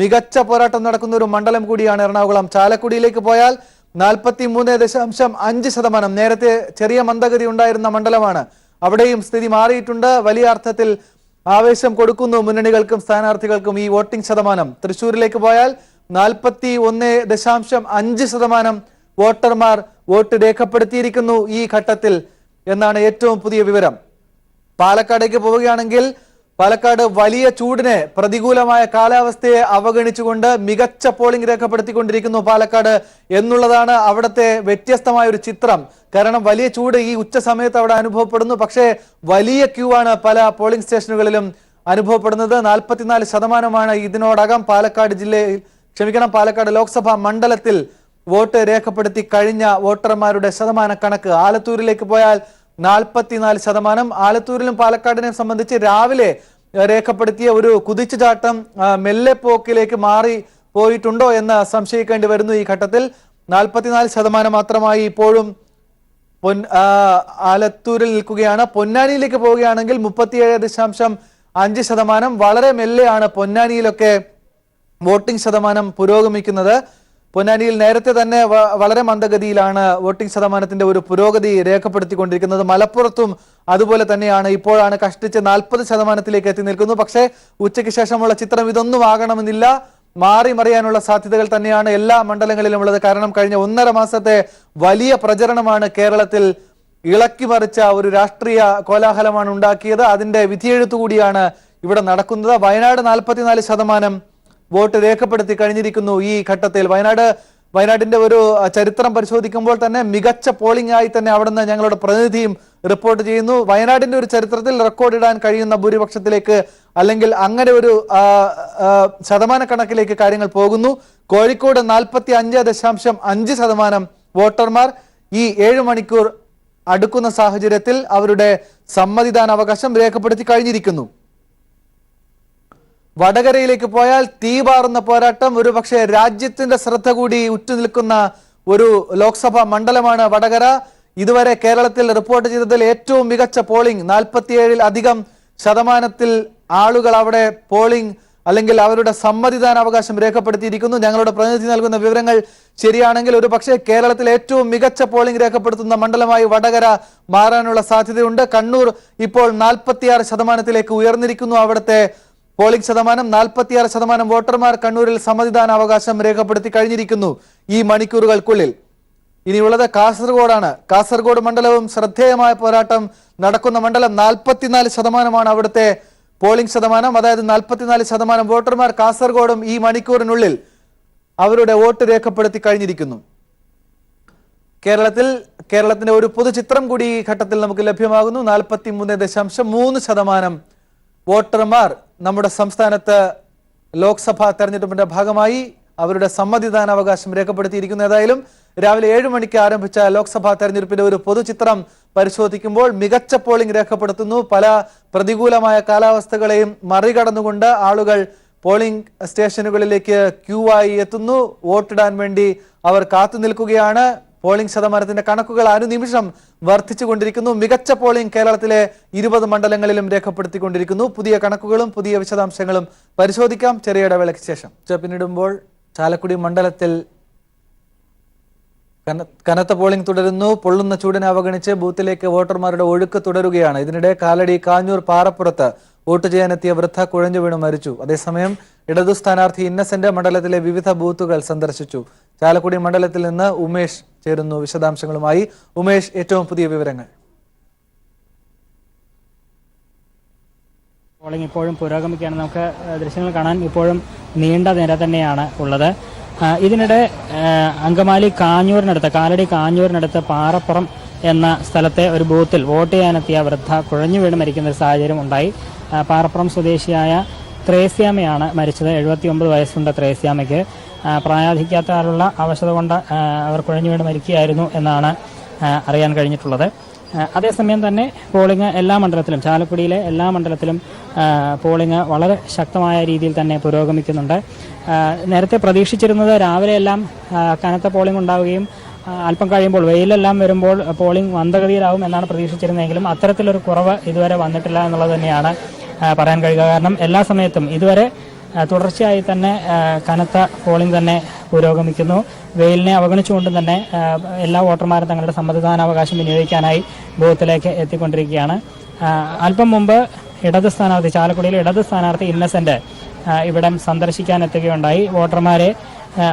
മികച്ച പോരാട്ടം നടക്കുന്ന ഒരു മണ്ഡലം കൂടിയാണ് എറണാകുളം. ചാലക്കുടിയിലേക്ക് പോയാൽ 43.5%. നേരത്തെ ചെറിയ മന്ദഗതി ഉണ്ടായിരുന്ന മണ്ഡലമാണ്. അവിടെയും സ്ഥിതി മാറിയിട്ടുണ്ട്. വലിയ അർത്ഥത്തിൽ ആവേശം കൊടുക്കുന്നു മുന്നണികൾക്കും സ്ഥാനാർത്ഥികൾക്കും ഈ വോട്ടിംഗ് ശതമാനം. തൃശ്ശൂരിലേക്ക് പോയാൽ 41.5% വോട്ടർമാർ വോട്ട് രേഖപ്പെടുത്തിയിരിക്കുന്നു ഈ ഘട്ടത്തിൽ എന്നാണ് ഏറ്റവും പുതിയ വിവരം. പാലക്കാടേക്ക് പോവുകയാണെങ്കിൽ പാലക്കാട് വലിയ ചൂടിനെ പ്രതികൂലമായ കാലാവസ്ഥയെ അവഗണിച്ചുകൊണ്ട് മികച്ച പോളിംഗ് രേഖപ്പെടുത്തിക്കൊണ്ടിരിക്കുന്നു പാലക്കാട് എന്നുള്ളതാണ് അവിടുത്തെ വ്യത്യസ്തമായ ഒരു ചിത്രം. കാരണം വലിയ ചൂട് ഈ ഉച്ച സമയത്ത് അവിടെ അനുഭവപ്പെടുന്നു. പക്ഷേ വലിയ ക്യൂ ആണ് പല പോളിംഗ് സ്റ്റേഷനുകളിലും അനുഭവപ്പെടുന്നത്. 44% ഇതിനോടകം പാലക്കാട് ലോക്സഭാ മണ്ഡലത്തിൽ വോട്ട് രേഖപ്പെടുത്തി കഴിഞ്ഞ വോട്ടർമാരുടെ ശതമാന കണക്ക്. ആലത്തൂരിലേക്ക് പോയാൽ 44%. ആലത്തൂരിലും പാലക്കാടിനെ സംബന്ധിച്ച് രാവിലെ രേഖപ്പെടുത്തിയ ഒരു കുതിച്ചുചാട്ടം മെല്ലെ പോക്കിലേക്ക് മാറി പോയിട്ടുണ്ടോ എന്ന് സംശയിക്കേണ്ടി വരുന്നു. ഈ ഘട്ടത്തിൽ 44% മാത്രമായി ഇപ്പോഴും ആലത്തൂരിൽ നിൽക്കുകയാണ്. പൊന്നാനിയിലേക്ക് പോവുകയാണെങ്കിൽ 37.5%. വളരെ മെല്ലെയാണ് പൊന്നാനിയിലൊക്കെ വോട്ടിംഗ് ശതമാനം പുരോഗമിക്കുന്നത്. പൊന്നാനിയിൽ നേരത്തെ തന്നെ വളരെ മന്ദഗതിയിലാണ് വോട്ടിംഗ് ശതമാനത്തിന്റെ ഒരു പുരോഗതി രേഖപ്പെടുത്തിക്കൊണ്ടിരിക്കുന്നത്. മലപ്പുറത്തും അതുപോലെ തന്നെയാണ്. ഇപ്പോഴാണ് കഷ്ടിച്ച് 40%-ത്തിലേക്ക് എത്തി നിൽക്കുന്നു. പക്ഷേ ഉച്ചയ്ക്ക് ശേഷമുള്ള ചിത്രം ഇതൊന്നും ആകണമെന്നില്ല. മാറി മറിയാനുള്ള സാധ്യതകൾ തന്നെയാണ് എല്ലാ മണ്ഡലങ്ങളിലും ഉള്ളത്. കാരണം കഴിഞ്ഞ 1.5 മാസത്തെ വലിയ പ്രചരണമാണ് കേരളത്തിൽ ഇളക്കിമറിച്ച ഒരു രാഷ്ട്രീയ കോലാഹലമാണ് ഉണ്ടാക്കിയത്. അതിന്റെ വിധിയെഴുത്തു കൂടിയാണ് ഇവിടെ നടക്കുന്നത്. വയനാട് 44% വോട്ട് രേഖപ്പെടുത്തി കഴിഞ്ഞിരിക്കുന്നു ഈ ഘട്ടത്തിൽ. വയനാട് വയനാടിന്റെ ഒരു ചരിത്രം പരിശോധിക്കുമ്പോൾ തന്നെ മികച്ച പോളിംഗ് ആയി തന്നെ അവിടുന്ന് ഞങ്ങളുടെ പ്രതിനിധിയും റിപ്പോർട്ട് ചെയ്യുന്നു. വയനാടിന്റെ ഒരു ചരിത്രത്തിൽ റെക്കോർഡിടാൻ കഴിയുന്ന ഭൂരിപക്ഷത്തിലേക്ക് അല്ലെങ്കിൽ അങ്ങനെ ഒരു ശതമാന കണക്കിലേക്ക് കാര്യങ്ങൾ പോകുന്നു. കോഴിക്കോട് 45.5% വോട്ടർമാർ ഈ 7 മണിക്കൂർ അടുക്കുന്ന സാഹചര്യത്തിൽ അവരുടെ സമ്മതിദാനാവകാശം രേഖപ്പെടുത്തി കഴിഞ്ഞിരിക്കുന്നു. വടകരയിലേക്ക് പോയാൽ തീപാറുന്ന പോരാട്ടം, ഒരുപക്ഷെ രാജ്യത്തിന്റെ ശ്രദ്ധ കൂടി ഉറ്റുനിൽക്കുന്ന ഒരു ലോക്സഭാ മണ്ഡലമാണ് വടകര. ഇതുവരെ കേരളത്തിൽ റിപ്പോർട്ട് ചെയ്തതിൽ ഏറ്റവും മികച്ച പോളിംഗ് 47% ആളുകൾ അവിടെ പോളിംഗ് അല്ലെങ്കിൽ അവരുടെ സമ്മതിദാനാവകാശം രേഖപ്പെടുത്തിയിരിക്കുന്നു. ഞങ്ങളുടെ പ്രതിനിധി നൽകുന്ന വിവരങ്ങൾ ശരിയാണെങ്കിൽ ഒരുപക്ഷെ കേരളത്തിൽ ഏറ്റവും മികച്ച പോളിംഗ് രേഖപ്പെടുത്തുന്ന മണ്ഡലമായി വടകര മാറാനുള്ള സാധ്യതയുണ്ട്. കണ്ണൂർ ഇപ്പോൾ 46% ഉയർന്നിരിക്കുന്നു. അവിടുത്തെ പോളിംഗ് ശതമാനം 46% വോട്ടർമാർ കണ്ണൂരിൽ സമ്മതിദാനാവകാശം രേഖപ്പെടുത്തി കഴിഞ്ഞിരിക്കുന്നു ഈ മണിക്കൂറുകൾക്കുള്ളിൽ. ഇനിയുള്ളത് കാസർഗോഡാണ്. കാസർഗോഡ് മണ്ഡലവും ശ്രദ്ധേയമായ പോരാട്ടം നടക്കുന്ന മണ്ഡലം. 44% അവിടുത്തെ പോളിംഗ് ശതമാനം. അതായത് 44% വോട്ടർമാർ കാസർഗോഡും ഈ മണിക്കൂറിനുള്ളിൽ അവരുടെ വോട്ട് രേഖപ്പെടുത്തി കഴിഞ്ഞിരിക്കുന്നു. കേരളത്തിന്റെ ഒരു പൊതുചിത്രം കൂടി ഈ ഘട്ടത്തിൽ നമുക്ക് ലഭ്യമാകുന്നു. 43.3% വോട്ടർമാർ നമ്മുടെ സംസ്ഥാനത്ത് ലോക്സഭാ തെരഞ്ഞെടുപ്പിന്റെ ഭാഗമായി അവരുടെ സമ്മതിദാനാവകാശം രേഖപ്പെടുത്തിയിരിക്കുന്നു. ഏതായാലും രാവിലെ 7 മണിക്ക് ആരംഭിച്ച ലോക്സഭാ തെരഞ്ഞെടുപ്പിന്റെ ഒരു പൊതുചിത്രം പരിശോധിക്കുമ്പോൾ മികച്ച പോളിംഗ് രേഖപ്പെടുത്തുന്നു. പല പ്രതികൂലമായ കാലാവസ്ഥകളെയും മറികടന്നുകൊണ്ട് ആളുകൾ പോളിംഗ് സ്റ്റേഷനുകളിലേക്ക് ക്യൂ ആയി എത്തുന്നു. വോട്ടിടാൻ വേണ്ടി അവർ കാത്തു നിൽക്കുകയാണ്. പോളിംഗ് ശതമാനത്തിന്റെ കണക്കുകൾ അനുനിമിഷം വർദ്ധിച്ചുകൊണ്ടിരിക്കുന്നു. മികച്ച പോളിംഗ് കേരളത്തിലെ 20 മണ്ഡലങ്ങളിലും രേഖപ്പെടുത്തിക്കൊണ്ടിരിക്കുന്നു. പുതിയ കണക്കുകളും പുതിയ വിശദാംശങ്ങളും പരിശോധിക്കാം ചെറിയ ഇടവേളയ്ക്ക് ശേഷം. പിന്നിടുമ്പോൾ ചാലക്കുടി മണ്ഡലത്തിൽ കനത്ത പോളിംഗ് തുടരുന്നു. പൊള്ളുന്ന ചൂടിനെ അവഗണിച്ച് ബൂത്തിലേക്ക് വോട്ടർമാരുടെ ഒഴുക്ക് തുടരുകയാണ്. ഇതിനിടെ കാലടി കാഞ്ഞൂർ പാറപ്പുറത്ത് വോട്ട് ചെയ്യാനെത്തിയ വൃദ്ധ കുഴഞ്ഞു വീണ് മരിച്ചു. അതേസമയം ഇടതു സ്ഥാനാർത്ഥി ഇന്നസെന്റ് മണ്ഡലത്തിലെ വിവിധ ബൂത്തുകൾ സന്ദർശിച്ചു. ചാലക്കുടി മണ്ഡലത്തിൽ നിന്ന് ഉമേഷ് ചേരുന്നു വിശദാംശങ്ങളുമായി. ഉമേഷ്, ഏറ്റവും പുതിയ വിവരങ്ങൾ. പോളിംഗ് ഇപ്പോഴും പുരോഗമിക്കുകയാണ്. നമുക്ക് ദൃശ്യങ്ങൾ കാണാൻ ഇപ്പോഴും നീണ്ട നിര തന്നെയാണ് ഉള്ളത്. ഇതിനിടെ അങ്കമാലി കാലടി കാഞ്ഞൂരിനടുത്ത് പാറപ്പുറം എന്ന സ്ഥലത്തെ ഒരു ബൂത്തിൽ വോട്ട് ചെയ്യാനെത്തിയ വൃദ്ധ കുഴഞ്ഞു വീണ് മരിക്കുന്ന ഒരു സാഹചര്യം ഉണ്ടായി. പാറപ്പുറം സ്വദേശിയായ ത്രേസ്യാമയാണ് മരിച്ചത്. 79 വയസ്സുണ്ട് ത്രേസ്യാമയ്ക്ക്. പ്രായാധിക്യത്താലുള്ള അവശത കൊണ്ട് അവർ കുഴഞ്ഞു വീണ് മരിക്കുകയായിരുന്നു എന്നാണ് അറിയാൻ കഴിഞ്ഞിട്ടുള്ളത്. അതേസമയം തന്നെ പോളിംഗ് എല്ലാ മണ്ഡലത്തിലും, ചാലക്കുടിയിലെ എല്ലാ മണ്ഡലത്തിലും പോളിംഗ് വളരെ ശക്തമായ രീതിയിൽ തന്നെ പുരോഗമിക്കുന്നുണ്ട്. നേരത്തെ പ്രതീക്ഷിച്ചിരുന്നത് രാവിലെയെല്ലാം കനത്ത പോളിംഗ് ഉണ്ടാവുകയും അല്പം കഴിയുമ്പോൾ വെയിലെല്ലാം വരുമ്പോൾ പോളിംഗ് മന്ദഗതിയിലാവും എന്നാണ് പ്രതീക്ഷിച്ചിരുന്നതെങ്കിലും അത്തരത്തിലൊരു കുറവ് ഇതുവരെ വന്നിട്ടില്ല എന്നുള്ളത് തന്നെയാണ് പറയാൻ കഴിയുക. കാരണം എല്ലാ സമയത്തും ഇതുവരെ തുടർച്ചയായി തന്നെ കനത്ത പോളിംഗ് തന്നെ പുരോഗമിക്കുന്നു. വെയിലിനെ അവഗണിച്ചുകൊണ്ട് തന്നെ എല്ലാ വോട്ടർമാരും തങ്ങളുടെ സമ്മതിദാനാവകാശം വിനിയോഗിക്കാനായി ബൂത്തിലേക്ക് എത്തിക്കൊണ്ടിരിക്കുകയാണ്. അല്പം മുമ്പ് ചാലക്കുടിയിലെ ഇടത് സ്ഥാനാർത്ഥി ഇന്നസെന്റ് ഇവിടം സന്ദർശിക്കാൻ എത്തുകയുണ്ടായി. വോട്ടർമാരെ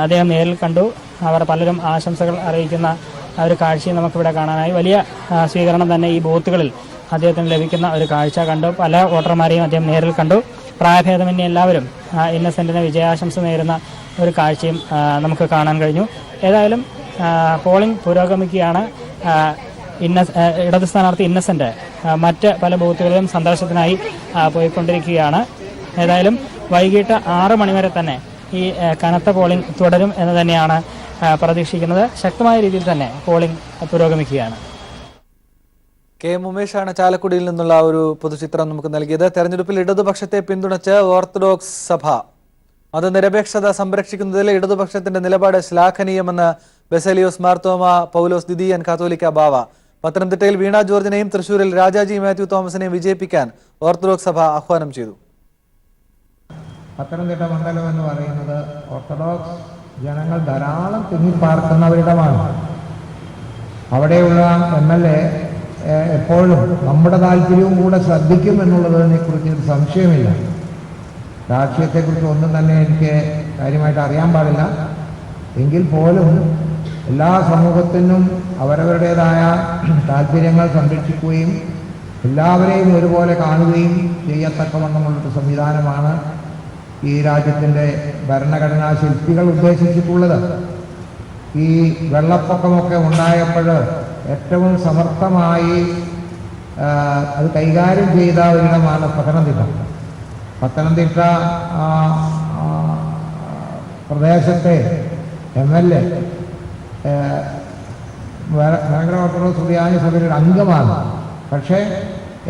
അദ്ദേഹം നേരിൽ കണ്ടു. അവർ പലരും ആശംസകൾ അറിയിക്കുന്ന ഒരു കാഴ്ചയും നമുക്കിവിടെ കാണാനായി. വലിയ സ്വീകരണം തന്നെ ഈ ബൂത്തുകളിൽ അദ്ദേഹത്തിന് ലഭിക്കുന്ന ഒരു കാഴ്ച കണ്ടു. പല വോട്ടർമാരെയും അദ്ദേഹം നേരിൽ കണ്ടു. പ്രായഭേദമന്യേ എല്ലാവരും ഇന്നസെന്റിന് വിജയാശംസ നേരുന്ന ഒരു കാഴ്ചയും നമുക്ക് കാണാൻ കഴിഞ്ഞു. ഏതായാലും പോളിംഗ് പുരോഗമിക്കുകയാണ്. ഇടത് സ്ഥാനാർത്ഥി ഇന്നസെന്റ് മറ്റ് പല ബൂത്തുകളിലും സന്ദർശനത്തിനായി പോയിക്കൊണ്ടിരിക്കുകയാണ്. ഏതായാലും വൈകിട്ട് 6 മണി വരെ തന്നെ ഈ കനത്ത പോളിംഗ് തുടരും എന്ന് തന്നെയാണ് പ്രതീക്ഷിക്കുന്നത്. ശക്തമായ രീതിയിൽ തന്നെ പോളിംഗ് പുരോഗമിക്കുകയാണ്. കെ ഉമേഷാണ് ചാലക്കുടിയിൽ നിന്നുള്ള ഒരു പൊതുചിത്രം നമുക്ക് നൽകിയത്. തെരഞ്ഞെടുപ്പിൽ ഇടതുപക്ഷത്തെ പിന്തുണച്ച് ഓർത്തഡോക്സ് സഭ മതനിരപേക്ഷത സംരക്ഷിക്കുന്നതിൽ ഇടതുപക്ഷത്തിന്റെ നിലപാട് ശ്ലാഘനീയമെന്ന് ബെസേലിയോസ് മാർത്തോമ പൗലോസ് ദിദിയൻ കാത്തോലിക്ക ബാവ. പത്തനംതിട്ടയിൽ വീണ ജോർജിനെയും തൃശൂരിൽ രാജാജി മാത്യു തോമസിനെയും വിജയിപ്പിക്കാൻ ഓർത്തഡോക്സ് സഭ ആഹ്വാനം ചെയ്തു. പത്തനംതിട്ട മണ്ഡലം എന്ന് പറയുന്നത് ഓർത്തഡോക്സ് ജനങ്ങൾ ധാരാളം തിങ്ങിപ്പാർക്കുന്നവരിടമാണ്. അവിടെയുള്ള MLA എപ്പോഴും നമ്മുടെ താല്പര്യവും കൂടെ ശ്രദ്ധിക്കും എന്നുള്ളതിനെ കുറിച്ച് ഒരു സംശയമില്ല. രാഷ്ട്രീയത്തെക്കുറിച്ച് ഒന്നും തന്നെ എനിക്ക് കാര്യമായിട്ട് അറിയാൻ പാടില്ല. എങ്കിൽ പോലും എല്ലാ സമൂഹത്തിനും അവരവരുടേതായ താല്പര്യങ്ങൾ സംരക്ഷിക്കുകയും എല്ലാവരെയും ഒരുപോലെ കാണുകയും ചെയ്യത്തക്കവണ്ണമുള്ളൊരു സംവിധാനമാണ് ഈ രാജ്യത്തിൻ്റെ ഭരണഘടനാ ശില്പികൾ ഉദ്ദേശിച്ചിട്ടുള്ളത്. ഈ വെള്ളപ്പൊക്കമൊക്കെ ഉണ്ടായപ്പോൾ ഏറ്റവും സമർത്ഥമായി അത് കൈകാര്യം ചെയ്ത ഒരിടമാണ് പത്തനംതിട്ട. പത്തനംതിട്ട പ്രദേശത്തെ MLA മലങ്കര ഓർത്തഡോക്സ് സുറിയാനി സഭയുടെ അംഗമാണ്. പക്ഷേ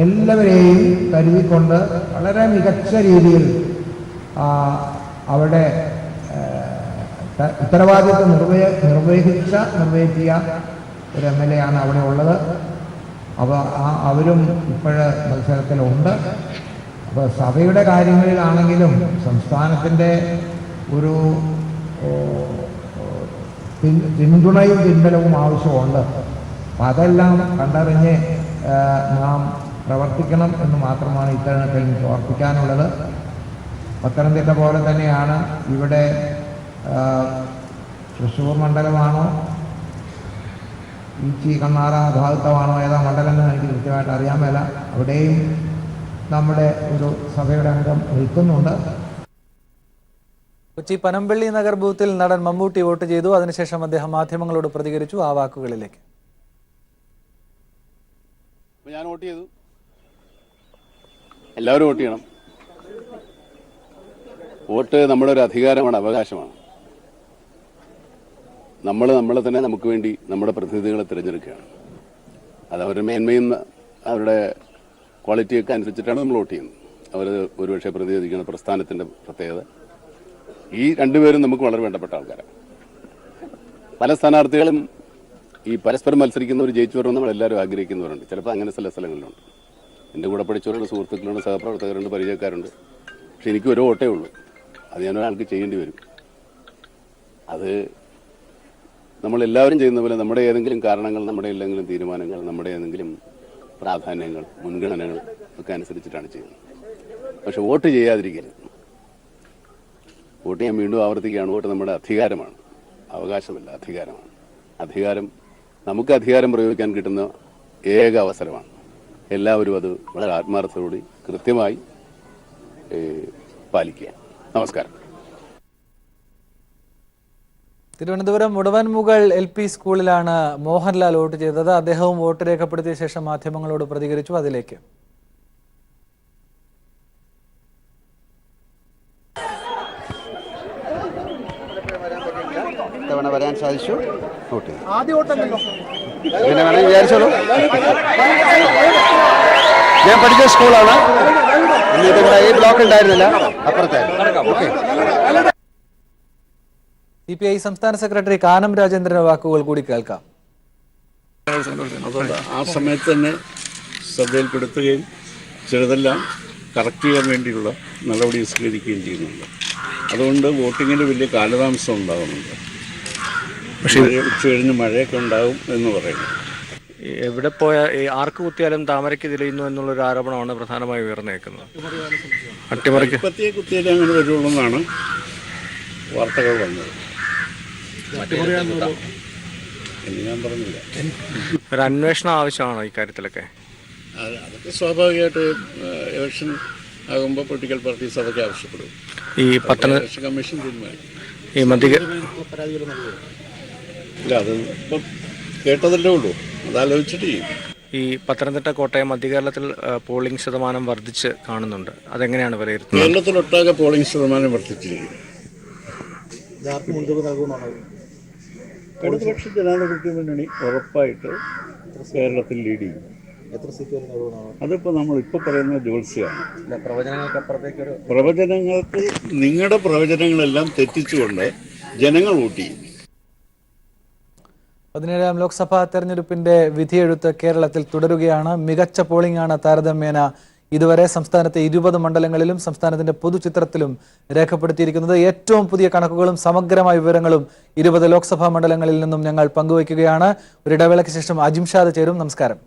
എല്ലാവരെയും കരുതിക്കൊണ്ട് വളരെ മികച്ച രീതിയിൽ അവിടെ ഉത്തരവാദിത്വം നിർവഹിച്ച ഒരു MLA ആണ് അവിടെ ഉള്ളത്. അപ്പോൾ അവരും ഇപ്പോഴ് മത്സരത്തിലുണ്ട്. അപ്പോൾ സഭയുടെ കാര്യങ്ങളിലാണെങ്കിലും സംസ്ഥാനത്തിൻ്റെ ഒരു പിന്തുണയും പിൻബലവും ആവശ്യമുണ്ട്. അപ്പം അതെല്ലാം കണ്ടറിഞ്ഞ് നാം പ്രവർത്തിക്കണം എന്ന് മാത്രമാണ് ഇത്തരണത്തിൽ എനിക്ക് ഓർപ്പിക്കാനുള്ളത്. പത്തനംതിട്ട പോലെ തന്നെയാണ് ഇവിടെ തൃശ്ശൂർ മണ്ഡലമാണോ ഈച്ചി കണ്ണാറ ഭാഗത്തമാണോ ഏതാ മണ്ഡലം എന്ന് എനിക്ക് കൃത്യമായിട്ട് അറിയാൻ മേല. അവിടെയും നമ്മുടെ ഒരു സഭയുടെ അംഗം നിൽക്കുന്നുണ്ട്. കൊച്ചി പനമ്പള്ളി നഗർ ബൂത്തിൽ നടൻ മമ്മൂട്ടി വോട്ട് ചെയ്തു. അതിനുശേഷം അദ്ദേഹം മാധ്യമങ്ങളോട് പ്രതികരിച്ചു. ആ വാക്കുകളിലേക്ക്. ഞാൻ വോട്ട് ചെയ്തു. എല്ലാവരും വോട്ട് ചെയ്യണം. വോട്ട് നമ്മുടെ ഒരു അധികാരമാണ്, അവകാശമാണ്. നമ്മളെ തന്നെ നമുക്ക് വേണ്ടി നമ്മുടെ പ്രതിനിധികളെ തിരഞ്ഞെടുക്കുകയാണ്. അത് അവരുടെ മേന്മയും അവരുടെ ക്വാളിറ്റിയൊക്കെ അനുസരിച്ചിട്ടാണ് നമ്മൾ വോട്ട് ചെയ്യുന്നത്. അവർ ഒരുപക്ഷെ പ്രതിനിധിക്കുന്ന പ്രസ്ഥാനത്തിൻ്റെ പ്രത്യേകത. ഈ രണ്ടുപേരും നമുക്ക് വളരെ വേണ്ടപ്പെട്ട ആൾക്കാരാണ്. പല സ്ഥാനാർത്ഥികളും ഈ പരസ്പരം മത്സരിക്കുന്നവർ ജയിച്ചു വരണമെന്ന് നമ്മളെല്ലാവരും ആഗ്രഹിക്കുന്നവരുണ്ട്. ചിലപ്പോൾ അങ്ങനെ ചില സ്ഥലങ്ങളിലുണ്ട്. എൻ്റെ കൂടെ പഠിച്ചവരുണ്ട്, സുഹൃത്തുക്കളുണ്ട്, സഹപ്രവർത്തകരുണ്ട്, പരിചയക്കാരുണ്ട്. പക്ഷെ എനിക്ക് ഒരു വോട്ടേ ഉള്ളൂ. അത് ഞാനൊരാൾക്ക് ചെയ്യേണ്ടി വരും. അത് നമ്മളെല്ലാവരും ചെയ്യുന്ന പോലെ നമ്മുടെ ഏതെങ്കിലും കാരണങ്ങൾ, നമ്മുടെ ഏതെങ്കിലും തീരുമാനങ്ങൾ, നമ്മുടെ ഏതെങ്കിലും പ്രാധാന്യങ്ങൾ, മുൻഗണനകൾ ഒക്കെ അനുസരിച്ചിട്ടാണ് ചെയ്യുന്നത്. പക്ഷെ വോട്ട് ചെയ്യാതിരിക്കരുത്. വോട്ട് ഞാൻ വീണ്ടും ആവർത്തിക്കുകയാണ്. വോട്ട് നമ്മുടെ അധികാരമാണ്, അവകാശമല്ല, അധികാരമാണ്. നമുക്ക് അധികാരം പ്രയോഗിക്കാൻ കിട്ടുന്ന ഏക അവസരമാണ്. എല്ലാവരും അത് വളരെ ആത്മാർത്ഥതയോടെ കൃത്യമായി പാലിക്കുക. നമസ്കാരം. തിരുവനന്തപുരം മുടവൻമുകൾ LP സ്കൂളിലാണ് മോഹൻലാൽ വോട്ട് ചെയ്തത്. അദ്ദേഹവും വോട്ട് രേഖപ്പെടുത്തിയ ശേഷം മാധ്യമങ്ങളോട് പ്രതികരിച്ചു. അതിലേക്ക്. തവണ വരാൻ സാധിച്ചു. വോട്ട് പിന്നെ വേണമെങ്കിൽ വിചാരിച്ചോളൂ. ഞാൻ പഠിച്ച സ്കൂളാണ്. ഇവിടെ ഈ ബ്ലോക്ക് ഉണ്ടായിരുന്നില്ല, അപ്പുറത്തെ. CPI സംസ്ഥാന സെക്രട്ടറി കാനം രാജേന്ദ്രന്റെ വാക്കുകൾ കൂടി കേൾക്കാം. ആ സമയത്ത് തന്നെ ശ്രദ്ധയിൽപ്പെടുത്തുകയും ചിലതെല്ലാം കറക്റ്റ് ചെയ്യാൻ വേണ്ടിയുള്ള നടപടി സ്വീകരിക്കുകയും ചെയ്യുന്നുണ്ട്. അതുകൊണ്ട് വോട്ടിങ്ങിന് വലിയ കാലതാമസം ഉണ്ടാകുന്നുണ്ട്. പക്ഷേ ഉച്ച കഴിഞ്ഞ് മഴയൊക്കെ ഉണ്ടാകും എന്ന് പറയുന്നു. എവിടെ പോയ ആർക്ക് കുത്തിയാലും താമരയ്ക്ക് തെളിയുന്നു എന്നുള്ളൊരു ആരോപണമാണ് പ്രധാനമായി ഉയർന്നേക്കുന്നത്. അട്ടിമറിക്ക് കുത്തിയാലേ അങ്ങനെ വരുള്ളൂ എന്നാണ് വാർത്തകൾ വന്നത്. എന്ന് ഞാൻ പറഞ്ഞില്ല. ഒരു അന്വേഷണം ആവശ്യമാണോ ഇക്കാര്യത്തിലൊക്കെ? അതൊക്കെ സ്വാഭാവികമായിട്ട് ഇലക്ഷൻ ആകുമ്പോൾ പൊളിറ്റിക്കൽ പാർട്ടീസ് അതൊക്കെ ആവശ്യപ്പെടും. ഈ ഇലക്ഷൻ കമ്മീഷൻ തീരുമാനിക്കും. ഈ ഇല്ല, അത് ഇപ്പം കേട്ടതല്ലേ ഉള്ളൂ, അതാലോചിച്ചിട്ട് ചെയ്യും. ഈ പത്തനംതിട്ട, കോട്ടയം, മധ്യകേരളത്തിൽ പോളിംഗ് ശതമാനം വർദ്ധിച്ച് കാണുന്നുണ്ട്. അതെങ്ങനെയാണ് വിലയിരുത്തുന്നത്? കേരളത്തിലൊട്ടാകെ പോളിംഗ് ശതമാനം വർദ്ധിച്ചിരിക്കും. ഇടതുപക്ഷ ജനാധിപത്യ മുന്നണി ഉറപ്പായിട്ട് കേരളത്തിൽ ലീഡ് ചെയ്യും. അതിപ്പോൾ നമ്മളിപ്പോൾ പറയുന്ന ജോത്സ്യമാണ്. പ്രവചനങ്ങൾക്ക് നിങ്ങളുടെ പ്രവചനങ്ങളെല്ലാം തെറ്റിച്ചുകൊണ്ട് ജനങ്ങൾ വോട്ട് ചെയ്യും. 17ാം ലോക്സഭാ തെരഞ്ഞെടുപ്പിന്റെ വിധിയെഴുത്ത് കേരളത്തിൽ തുടരുകയാണ്. മികച്ച പോളിംഗ് ആണ് താരതമ്യേന ഇതുവരെ സംസ്ഥാനത്തെ 20 മണ്ഡലങ്ങളിലും സംസ്ഥാനത്തിന്റെ പൊതുചിത്രത്തിലും രേഖപ്പെടുത്തിയിരിക്കുന്നത്. ഏറ്റവും പുതിയ കണക്കുകളും സമഗ്രമായ വിവരങ്ങളും 20 ലോക്സഭാ മണ്ഡലങ്ങളിൽ നിന്നും ഞങ്ങൾ പങ്കുവയ്ക്കുകയാണ്. ഒരു ഇടവേളയ്ക്ക് ശേഷം അജിംഷാദ് ചേരും. നമസ്കാരം.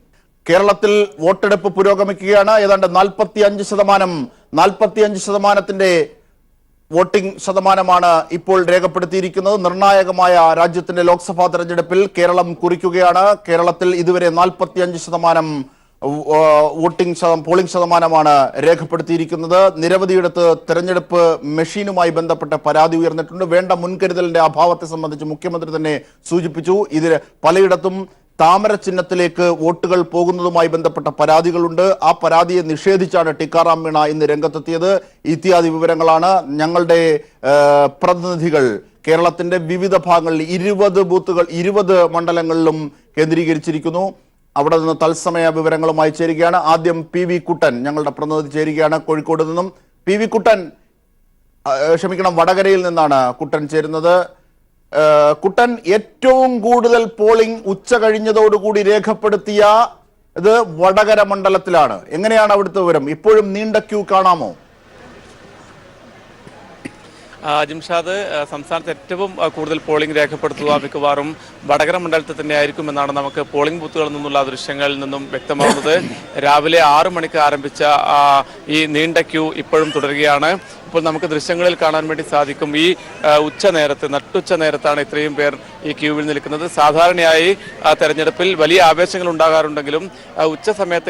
കേരളത്തിൽ വോട്ടെടുപ്പ് പുരോഗമിക്കുകയാണ്. ഏതാണ്ട് 45% വോട്ടിംഗ് ശതമാനമാണ് ഇപ്പോൾ രേഖപ്പെടുത്തിയിരിക്കുന്നത്. നിർണായകമായ രാജ്യത്തിന്റെ ലോക്സഭാ തെരഞ്ഞെടുപ്പിൽ കേരളം കുറിക്കുകയാണ്. കേരളത്തിൽ ഇതുവരെ 45% പോളിംഗ് ശതമാനമാണ് രേഖപ്പെടുത്തിയിരിക്കുന്നത്. നിരവധിയിടത്ത് തെരഞ്ഞെടുപ്പ് മെഷീനുമായി ബന്ധപ്പെട്ട പരാതി ഉയർന്നിട്ടുണ്ട്. വേണ്ട മുൻകരുതലിന്റെ അഭാവത്തെ സംബന്ധിച്ച് മുഖ്യമന്ത്രി തന്നെ സൂചിപ്പിച്ചു. ഇതിൽ പലയിടത്തും താമര ചിഹ്നത്തിലേക്ക് വോട്ടുകൾ പോകുന്നതുമായി ബന്ധപ്പെട്ട പരാതികളുണ്ട്. ആ പരാതിയെ നിഷേധിച്ചാണ് ടിക്കാറാം മീണ ഇന്ന് രംഗത്തെത്തിയത്. ഇത്യാദി വിവരങ്ങളാണ് ഞങ്ങളുടെ പ്രതിനിധികൾ കേരളത്തിന്റെ വിവിധ ഭാഗങ്ങളിൽ 20 ബൂത്തുകൾ 20 മണ്ഡലങ്ങളിലും കേന്ദ്രീകരിച്ചിരിക്കുന്നു. അവിടെ നിന്ന് തത്സമയ വിവരങ്ങളുമായി ചേരുകയാണ്. ആദ്യം PV കുട്ടൻ ഞങ്ങളുടെ പ്രതിനിധി ചേരുകയാണ് കോഴിക്കോട് നിന്നും. PV കുട്ടൻ, വടകരയിൽ നിന്നാണ് കുട്ടൻ ചേരുന്നത്. കുട്ടൻ, ഏറ്റവും കൂടുതൽ പോളിംഗ് ഉച്ച കഴിഞ്ഞതോടുകൂടി രേഖപ്പെടുത്തിയ ഇത് വടകര മണ്ഡലത്തിലാണ്. എങ്ങനെയാണ് അവിടുത്തെ വിവരം? ഇപ്പോഴും നീണ്ട ക്യൂ കാണാമോ? ജിംഷാദ്, സംസ്ഥാനത്ത് ഏറ്റവും കൂടുതൽ പോളിംഗ് രേഖപ്പെടുത്തുക മിക്കവാറും വടകര മണ്ഡലത്തിൽ തന്നെ ആയിരിക്കുമെന്നാണ് നമുക്ക് പോളിംഗ് ബൂത്തുകളിൽ നിന്നുള്ള ദൃശ്യങ്ങളിൽ നിന്നും വ്യക്തമാകുന്നത്. രാവിലെ 6 മണിക്ക് ആരംഭിച്ച ഈ നീണ്ട ക്യൂ ഇപ്പോഴും തുടരുകയാണ്. ഇപ്പോൾ നമുക്ക് ദൃശ്യങ്ങളിൽ കാണാൻ വേണ്ടി സാധിക്കും, ഈ നട്ടുച്ച നേരത്താണ് ഇത്രയും പേർ ഈ ക്യൂവിൽ നിൽക്കുന്നത്. സാധാരണയായി തെരഞ്ഞെടുപ്പിൽ വലിയ ആവേശങ്ങൾ ഉണ്ടാകാറുണ്ടെങ്കിലും ഉച്ച സമയത്ത്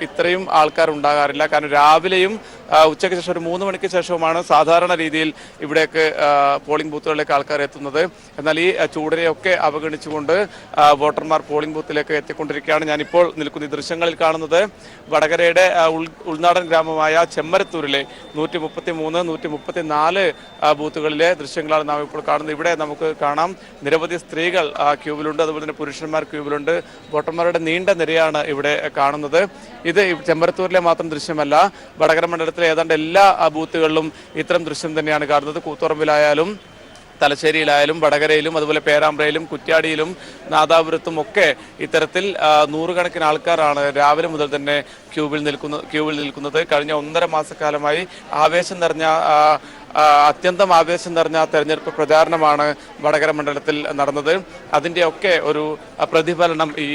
ഇത്രയും ആൾക്കാർ ഉണ്ടാകാറില്ല. കാരണം രാവിലെയും ഉച്ചയ്ക്ക് ശേഷം ഒരു 3 മണിക്ക് ശേഷവുമാണ് സാധാരണ രീതിയിൽ ഇവിടേക്ക് പോളിംഗ് ബൂത്തുകളിലേക്ക് ആൾക്കാർ എത്തുന്നത്. എന്നാൽ ഈ ചൂടിനെയൊക്കെ അവഗണിച്ചുകൊണ്ട് വോട്ടർമാർ പോളിംഗ് ബൂത്തിലേക്ക് എത്തിക്കൊണ്ടിരിക്കുകയാണ്. ഞാനിപ്പോൾ നിൽക്കുന്ന ഈ ദൃശ്യങ്ങളിൽ കാണുന്നത് വടകരയുടെ ഉൾനാടൻ ഗ്രാമമായ ചെമ്മരത്തൂരിലെ 133, 134 ബൂത്തുകളിലെ ദൃശ്യങ്ങളാണ് നാം ഇപ്പോൾ കാണുന്നത്. ഇവിടെ നമുക്ക് കാണാം നിരവധി സ്ത്രീകൾ ക്യൂവിലുണ്ട്, അതുപോലെ തന്നെ പുരുഷന്മാർ ക്യൂവിലുണ്ട്. വോട്ടർമാരുടെ നീണ്ട നിരയാണ് ഇവിടെ കാണുന്നത്. ഇത് ചെമ്മരത്തൂരിലെ മാത്രം ദൃശ്യമല്ല, വടകര മണ്ഡലത്തിലെ ഏതാണ്ട് എല്ലാ ബൂത്തുകളിലും ഇത്തരം ദൃശ്യം തന്നെയാണ് കാണുന്നത്. കൂത്തുറമ്പിലായാലും തലശ്ശേരിയിലായാലും വടകരയിലും അതുപോലെ പേരാമ്പ്രയിലും കുറ്റ്യാടിയിലും നാദാപുരത്തും ഒക്കെ ഇത്തരത്തിൽ നൂറുകണക്കിന് ആൾക്കാരാണ് രാവിലെ മുതൽ തന്നെ ക്യൂവിൽ നിൽക്കുന്നത്. കഴിഞ്ഞ 1.5 മാസക്കാലമായി അത്യന്തം ആവേശം നിറഞ്ഞ തെരഞ്ഞെടുപ്പ് പ്രചാരണമാണ് വടകര മണ്ഡലത്തിൽ നടന്നത്. അതിൻ്റെയൊക്കെ ഒരു പ്രതിഫലനം ഈ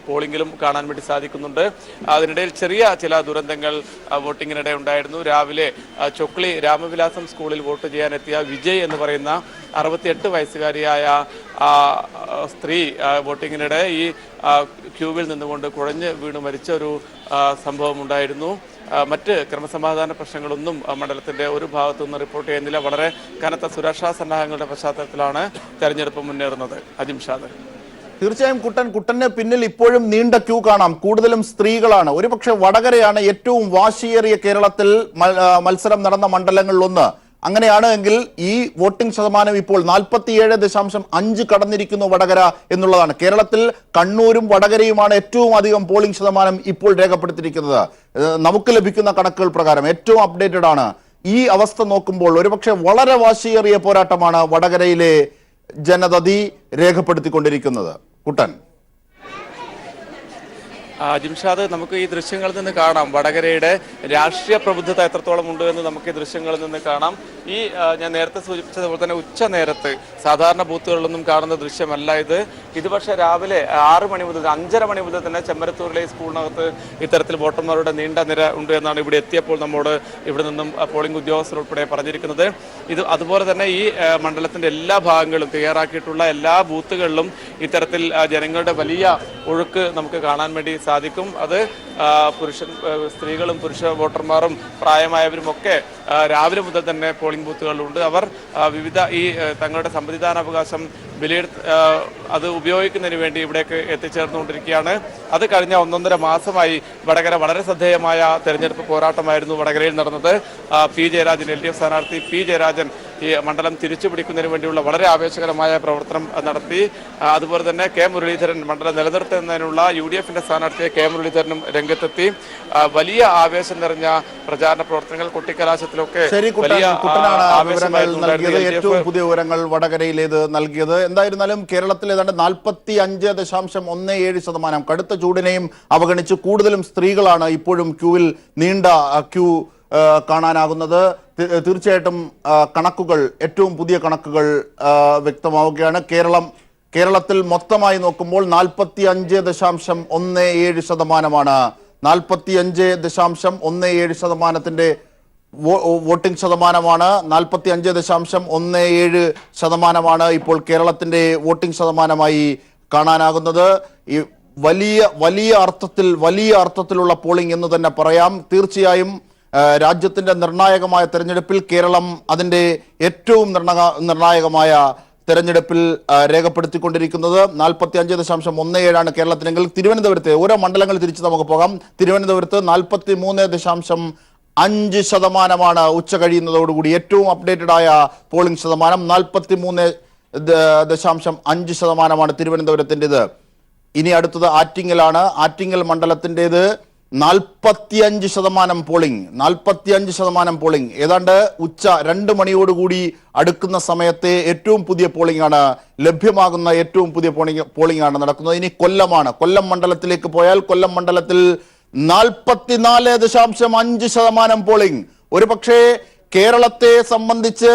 പോളിംഗിലും കാണാൻ വേണ്ടി സാധിക്കുന്നുണ്ട്. അതിനിടയിൽ ചില ദുരന്തങ്ങൾ വോട്ടിങ്ങിനിടെ ഉണ്ടായിരുന്നു. രാവിലെ ചൊക്ലി രാമവിലാസം സ്കൂളിൽ വോട്ട് ചെയ്യാനെത്തിയ വിജയ് എന്ന് പറയുന്ന 68 വയസ്സുകാരിയായ സ്ത്രീ വോട്ടിങ്ങിനിടെ ഈ ക്യൂവിൽ നിന്നുകൊണ്ട് കുഴഞ്ഞ് വീണ് മരിച്ച ഒരു സംഭവം ഉണ്ടായിരുന്നു. മറ്റ് ക്രമസമാധാന പ്രശ്നങ്ങളൊന്നും മണ്ഡലത്തിന്റെ ഒരു ഭാഗത്തുനിന്ന് റിപ്പോർട്ട് ചെയ്യുന്നില്ല. വളരെ കനത്ത സുരക്ഷാ സന്നാഹങ്ങളുടെ പശ്ചാത്തലത്തിലാണ് തെരഞ്ഞെടുപ്പ് മുന്നേറുന്നത്. അജിംഷാദ്, തീർച്ചയായും കുട്ടന് പിന്നിൽ ഇപ്പോഴും നീണ്ട ക്യൂ കാണാം. കൂടുതലും സ്ത്രീകളാണ്. ഒരുപക്ഷെ വടകരയാണ് ഏറ്റവും വാശിയേറിയ കേരളത്തിൽ മത്സരം നടന്ന മണ്ഡലങ്ങളിലൊന്ന്. അങ്ങനെയാണ് എങ്കിൽ ഈ വോട്ടിംഗ് ശതമാനം ഇപ്പോൾ 47.5 കടന്നിരിക്കുന്നു വടകര എന്നുള്ളതാണ്. കേരളത്തിൽ കണ്ണൂരും വടകരയുമാണ് ഏറ്റവും അധികം പോളിംഗ് ശതമാനം ഇപ്പോൾ രേഖപ്പെടുത്തിയിരിക്കുന്നത്. നമുക്ക് ലഭിക്കുന്ന കണക്കുകൾ പ്രകാരം ഏറ്റവും അപ്ഡേറ്റഡ് ആണ്. ഈ അവസ്ഥ നോക്കുമ്പോൾ ഒരുപക്ഷെ വളരെ വാശിയേറിയ പോരാട്ടമാണ് വടകരയിലെ ജനതതി രേഖപ്പെടുത്തിക്കൊണ്ടിരിക്കുന്നത്. കുട്ടൻ, ജിംഷാദ്, നമുക്ക് ഈ ദൃശ്യങ്ങളിൽ നിന്ന് കാണാം വടകരയുടെ രാഷ്ട്രീയ പ്രബുദ്ധത എത്രത്തോളം ഉണ്ട് എന്ന് നമുക്ക് ഈ ദൃശ്യങ്ങളിൽ നിന്ന് കാണാം. ഞാൻ നേരത്തെ സൂചിപ്പിച്ചതുപോലെ തന്നെ ഉച്ച നേരത്ത് സാധാരണ ബൂത്തുകളിലൊന്നും കാണുന്ന ദൃശ്യമല്ല ഇത് പക്ഷേ രാവിലെ 6 മണി മുതൽ 5:30 മണി മുതൽ തന്നെ ചെമ്മരത്തൂരിലെ സ്കൂളിനകത്ത് ഇത്തരത്തിൽ വോട്ടർമാരുടെ നീണ്ട നിര ഉണ്ട് എന്നാണ് ഇവിടെ എത്തിയപ്പോൾ നമ്മോട് ഇവിടെ നിന്നും പോളിംഗ് ഉദ്യോഗസ്ഥർ ഉൾപ്പെടെ പറഞ്ഞിരിക്കുന്നത്. അതുപോലെ തന്നെ ഈ മണ്ഡലത്തിന്റെ എല്ലാ ഭാഗങ്ങളും തയ്യാറാക്കിയിട്ടുള്ള എല്ലാ ബൂത്തുകളിലും ഇത്തരത്തിൽ ജനങ്ങളുടെ വലിയ ഒഴുക്ക് നമുക്ക് കാണാൻ വേണ്ടി സാധിക്കും. അത് സ്ത്രീകളും പുരുഷ വോട്ടർമാരും പ്രായമായവരും ഒക്കെ രാവിലെ മുതൽ തന്നെ പോളിംഗ് ബൂത്തുകളിലുണ്ട്. അവർ വിവിധ തങ്ങളുടെ സമ്മതിദാനാവകാശം അത് ഉപയോഗിക്കുന്നതിന് വേണ്ടി ഇവിടേക്ക് എത്തിച്ചേർന്നുകൊണ്ടിരിക്കുകയാണ്. അത് കഴിഞ്ഞ 1.5 മാസമായി വടകര വളരെ ശ്രദ്ധേയമായ തെരഞ്ഞെടുപ്പ് പോരാട്ടമായിരുന്നു വടകരയിൽ നടന്നത്. പി ജയരാജൻ, LDF സ്ഥാനാർത്ഥി പി ജയരാജൻ ഈ മണ്ഡലം തിരിച്ചുപിടിക്കുന്നതിന് വേണ്ടിയുള്ള വളരെ ആവേശകരമായ പ്രവർത്തനം നടത്തി. അതുപോലെ തന്നെ കെ മുരളീധരൻ മണ്ഡലം നിലനിർത്തുന്നതിനുള്ള UDFന്റെ സ്ഥാനാർത്ഥിയെ കെ മുരളീധരനും രംഗത്തെത്തി. വലിയ ആവേശം നിറഞ്ഞ പ്രചാരണ പ്രവർത്തനങ്ങൾ കൊട്ടിക്കലാശത്തിലൊക്കെ വലിയ ഏറ്റവും പുതിയ വിവരങ്ങൾ വടകരയിലേത് നൽകിയത്. എന്തായിരുന്നാലും കേരളത്തിൽ ഏതാണ്ട് 45.17% കടുത്ത ചൂടിനെയും അവഗണിച്ച് കൂടുതലും സ്ത്രീകളാണ് ഇപ്പോഴും ക്യൂവിൽ നീണ്ട ക്യൂ കാണാനാകുന്നത്. തീർച്ചയായിട്ടും കണക്കുകൾ, ഏറ്റവും പുതിയ കണക്കുകൾ വ്യക്തമാവുകയാണ്. കേരളത്തിൽ മൊത്തമായി നോക്കുമ്പോൾ 45.17%. 45.17% വോട്ടിംഗ് ശതമാനമാണ്. 45.17% ഇപ്പോൾ കേരളത്തിന്റെ വോട്ടിംഗ് ശതമാനമായി കാണാനാകുന്നത്. ഈ വലിയ അർത്ഥത്തിലുള്ള പോളിംഗ് എന്ന് തന്നെ പറയാം. തീർച്ചയായും രാജ്യത്തിന്റെ നിർണായകമായ തെരഞ്ഞെടുപ്പിൽ കേരളം അതിന്റെ ഏറ്റവും നിർണായകമായ തെരഞ്ഞെടുപ്പിൽ രേഖപ്പെടുത്തിക്കൊണ്ടിരിക്കുന്നത് 45.17 കേരളത്തിലെങ്കിൽ തിരുവനന്തപുരത്തെ ഓരോ മണ്ഡലങ്ങൾ തിരിച്ച് നമുക്ക് പോകാം. തിരുവനന്തപുരത്ത് 43.5% ഉച്ച കഴിയുന്നതോടുകൂടി ഏറ്റവും അപ്ഡേറ്റഡ് ആയ പോളിംഗ് ശതമാനം. 43.5% തിരുവനന്തപുരത്തിൻ്റെത്. ഇനി അടുത്തത് ആറ്റിങ്ങലാണ്. ആറ്റിങ്ങൽ മണ്ഡലത്തിൻ്റെത് 45% പോളിംഗ്. 45% പോളിംഗ്. ഏതാണ്ട് ഉച്ച 2 മണിയോടുകൂടി അടുക്കുന്ന സമയത്തെ ഏറ്റവും പുതിയ പോളിംഗ് ആണ് ലഭ്യമാകുന്ന ഏറ്റവും പുതിയ പോളിംഗ് ആണ് നടക്കുന്നത്. ഇനി കൊല്ലമാണ്. കൊല്ലം മണ്ഡലത്തിലേക്ക് പോയാൽ കൊല്ലം മണ്ഡലത്തിൽ 44.5% പോളിംഗ്. ഒരുപക്ഷേ കേരളത്തെ സംബന്ധിച്ച്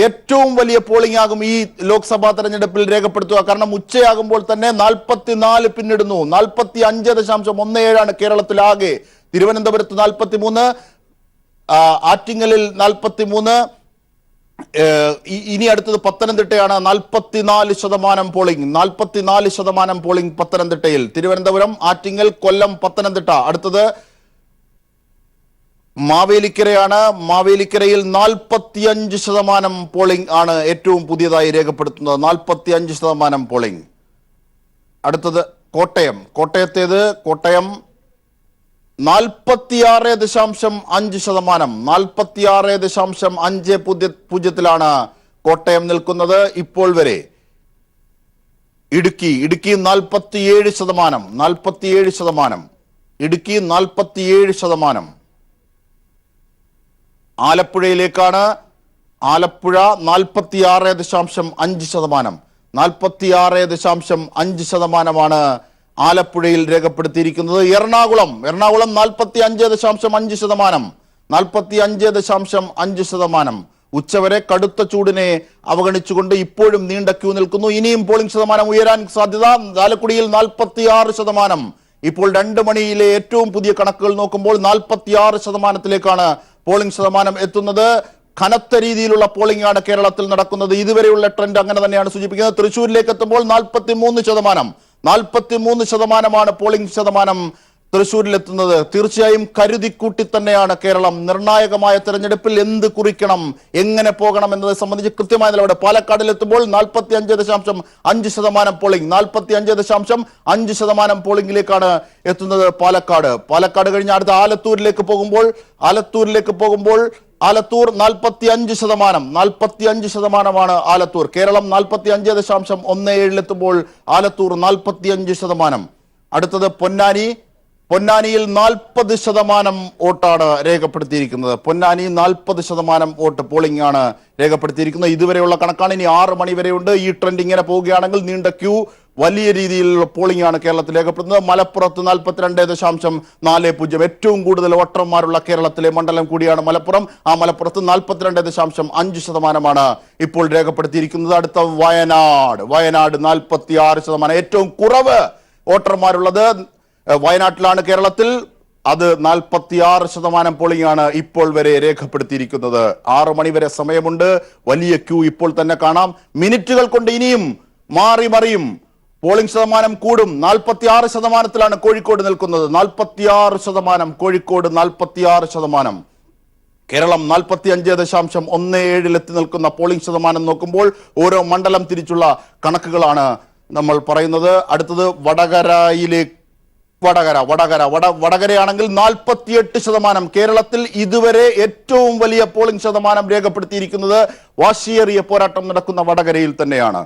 ഏറ്റവും വലിയ പോളിംഗ് ആകും ഈ ലോക്സഭാ തെരഞ്ഞെടുപ്പിൽ രേഖപ്പെടുത്തുക. കാരണം ഉച്ചയാകുമ്പോൾ തന്നെ 44 പിന്നിടുന്നു. 45.17 കേരളത്തിലാകെ. തിരുവനന്തപുരത്ത് 43, ആറ്റിങ്ങലിൽ 43. ഇനി അടുത്തത് പത്തനംതിട്ടയാണ്. 44% പോളിംഗ്. 44% പോളിംഗ് പത്തനംതിട്ടയിൽ. തിരുവനന്തപുരം, ആറ്റിങ്ങൽ, കൊല്ലം, പത്തനംതിട്ട. അടുത്തത് മാവേലിക്കരയാണ്. മാവേലിക്കരയിൽ 45% പോളിംഗ് ആണ് ഏറ്റവും പുതിയതായി രേഖപ്പെടുത്തുന്നത്. 45% പോളിംഗ്. അടുത്തത് കോട്ടയം. കോട്ടയത്തേത് കോട്ടയം 46.5%. 46.5% കോട്ടയം നിൽക്കുന്നത് ഇപ്പോൾ വരെ. ഇടുക്കി 47%. 47%. ഇടുക്കി 47%. ആലപ്പുഴയിലേക്കാണ്. ആലപ്പുഴ 46.5%. 46.5% ആലപ്പുഴയിൽ രേഖപ്പെടുത്തിയിരിക്കുന്നത്. എറണാകുളം 45.5%. 45.5%. ഉച്ചവരെ കടുത്ത ചൂടിനെ അവഗണിച്ചുകൊണ്ട് ഇപ്പോഴും നീണ്ട ക്യൂ നിൽക്കുന്നു. ഇനിയും പോളിംഗ് ശതമാനം ഉയരാൻ സാധ്യത. ചാലക്കുടിയിൽ 46%. ഇപ്പോൾ 2 മണിയിലെ ഏറ്റവും പുതിയ കണക്കുകൾ നോക്കുമ്പോൾ 46%ത്തിലേക്കാണ് പോളിംഗ് ശതമാനം എത്തുന്നത്. കനത്ത രീതിയിലുള്ള പോളിംഗ് ആണ് കേരളത്തിൽ നടക്കുന്നത്. ഇതുവരെയുള്ള ട്രെൻഡ് അങ്ങനെ തന്നെയാണ് സൂചിപ്പിക്കുന്നത്. തൃശ്ശൂരിലേക്ക് എത്തുമ്പോൾ 43%. 43% പോളിംഗ് ശതമാനം തൃശ്ശൂരിലെത്തുന്നത്. തീർച്ചയായും കരുതിക്കൂട്ടി തന്നെയാണ് കേരളം നിർണായകമായ തെരഞ്ഞെടുപ്പിൽ എന്ത് കുറിക്കണം, എങ്ങനെ പോകണം എന്നതെ സംബന്ധിച്ച് കൃത്യമായ നിലപാട്. പാലക്കാടിലെത്തുമ്പോൾ 45.5% പോളിംഗ്. 45.5% പോളിംഗിലേക്കാണ് എത്തുന്നത് പാലക്കാട്. പാലക്കാട് കഴിഞ്ഞ് അടുത്ത ആലത്തൂരിലേക്ക് പോകുമ്പോൾ ആലത്തൂർ 45%. 45% ആലത്തൂർ. കേരളം 45.17 ആലത്തൂർ 45%. അടുത്തത് പൊന്നാനി. പൊന്നാനിയിൽ 40% വോട്ടാണ് രേഖപ്പെടുത്തിയിരിക്കുന്നത്. പൊന്നാനി 40% വോട്ട് പോളിംഗ് ആണ് രേഖപ്പെടുത്തിയിരിക്കുന്നത്. ഇതുവരെയുള്ള കണക്കാണ്. ഇനി 6 മണി വരെയുണ്ട്. ഈ ട്രെൻഡ് ഇങ്ങനെ പോവുകയാണെങ്കിൽ നീണ്ട ക്യൂ, വലിയ രീതിയിലുള്ള പോളിംഗ് ആണ് കേരളത്തിൽ രേഖപ്പെടുത്തുന്നത്. മലപ്പുറത്ത് 42.40. ഏറ്റവും കൂടുതൽ വോട്ടർമാരുള്ള കേരളത്തിലെ മണ്ഡലം കൂടിയാണ് മലപ്പുറം. ആ മലപ്പുറത്ത് 42.5% ഇപ്പോൾ രേഖപ്പെടുത്തിയിരിക്കുന്നത്. അടുത്ത വയനാട്. വയനാട് 46%. ഏറ്റവും കുറവ് വോട്ടർമാരുള്ളത് വയനാട്ടിലാണ് കേരളത്തിൽ. അത് 46% പോളിംഗ് ആണ് ഇപ്പോൾ വരെ രേഖപ്പെടുത്തിയിരിക്കുന്നത്. 6 മണി വരെ സമയമുണ്ട്. വലിയ ക്യൂ ഇപ്പോൾ തന്നെ കാണാം. മിനിറ്റുകൾ കൊണ്ട് ഇനിയും മാറി മറിയും. പോളിംഗ് ശതമാനം കൂടും. 46%ത്തിലാണ് കോഴിക്കോട് നിൽക്കുന്നത്. 46%. കോഴിക്കോട് 46%. കേരളം 45.17 എത്തി നിൽക്കുന്ന പോളിംഗ് ശതമാനം നോക്കുമ്പോൾ ഓരോ മണ്ഡലം തിരിച്ചുള്ള കണക്കുകളാണ് നമ്മൾ പറയുന്നത്. അടുത്തത് വടകരയിലേക്ക്. വടകരയാണെങ്കിൽ 48%. കേരളത്തിൽ ഇതുവരെ ഏറ്റവും വലിയ പോളിംഗ് ശതമാനം രേഖപ്പെടുത്തിയിരിക്കുന്നത് വാശിയേറിയ പോരാട്ടം നടക്കുന്ന വടകരയിൽ തന്നെയാണ്.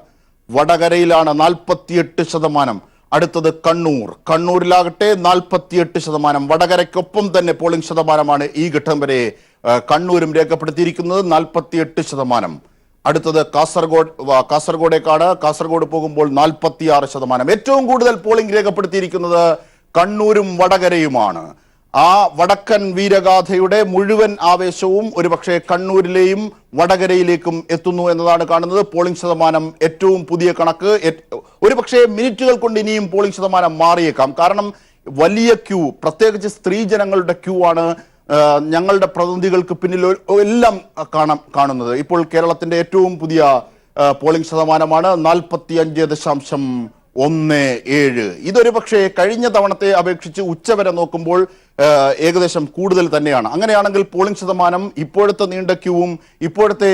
വടകരയിലാണ് 48%. അടുത്തത് കണ്ണൂർ. കണ്ണൂരിലാകട്ടെ 48%. വടകരയ്ക്കൊപ്പം തന്നെ പോളിംഗ് ശതമാനമാണ് ഈ ഘട്ടം വരെ കണ്ണൂരും രേഖപ്പെടുത്തിയിരിക്കുന്നത്. 48%. അടുത്തത് കാസർഗോഡേക്കാണ്. കാസർഗോഡ് പോകുമ്പോൾ 46%. ഏറ്റവും കൂടുതൽ പോളിംഗ് രേഖപ്പെടുത്തിയിരിക്കുന്നത് കണ്ണൂരും വടകരയുമാണ്. ആ വടക്കൻ വീരഗാഥയുടെ മുഴുവൻ ആവേശവും ഒരുപക്ഷെ കണ്ണൂരിലെയും വടകരയിലേക്കും എത്തുന്നു എന്നതാണ് കാണുന്നത്. പോളിംഗ് ശതമാനം ഏറ്റവും പുതിയ കണക്ക്. ഒരുപക്ഷെ മിനിറ്റുകൾ കൊണ്ട് ഇനിയും പോളിംഗ് ശതമാനം മാറിയേക്കാം. കാരണം വലിയ ക്യൂ, പ്രത്യേകിച്ച് സ്ത്രീജനങ്ങളുടെ ക്യൂ ആണ് ഞങ്ങളുടെ പ്രതിനിധികൾക്ക് പിന്നിൽ എല്ലാം കാണുന്നത്. ഇപ്പോൾ കേരളത്തിന്റെ ഏറ്റവും പുതിയ പോളിംഗ് ശതമാനമാണ് 45.1%. 17. ഇതൊരു പക്ഷേ കഴിഞ്ഞ തവണത്തെ അപേക്ഷിച്ച് ഉച്ചവരെ നോക്കുമ്പോൾ ഏകദേശം കൂടുതൽ തന്നെയാണ്. അങ്ങനെയാണെങ്കിൽ പോളിംഗ് ശതമാനം ഇപ്പോഴത്തെ നീണ്ട ക്യൂവും ഇപ്പോഴത്തെ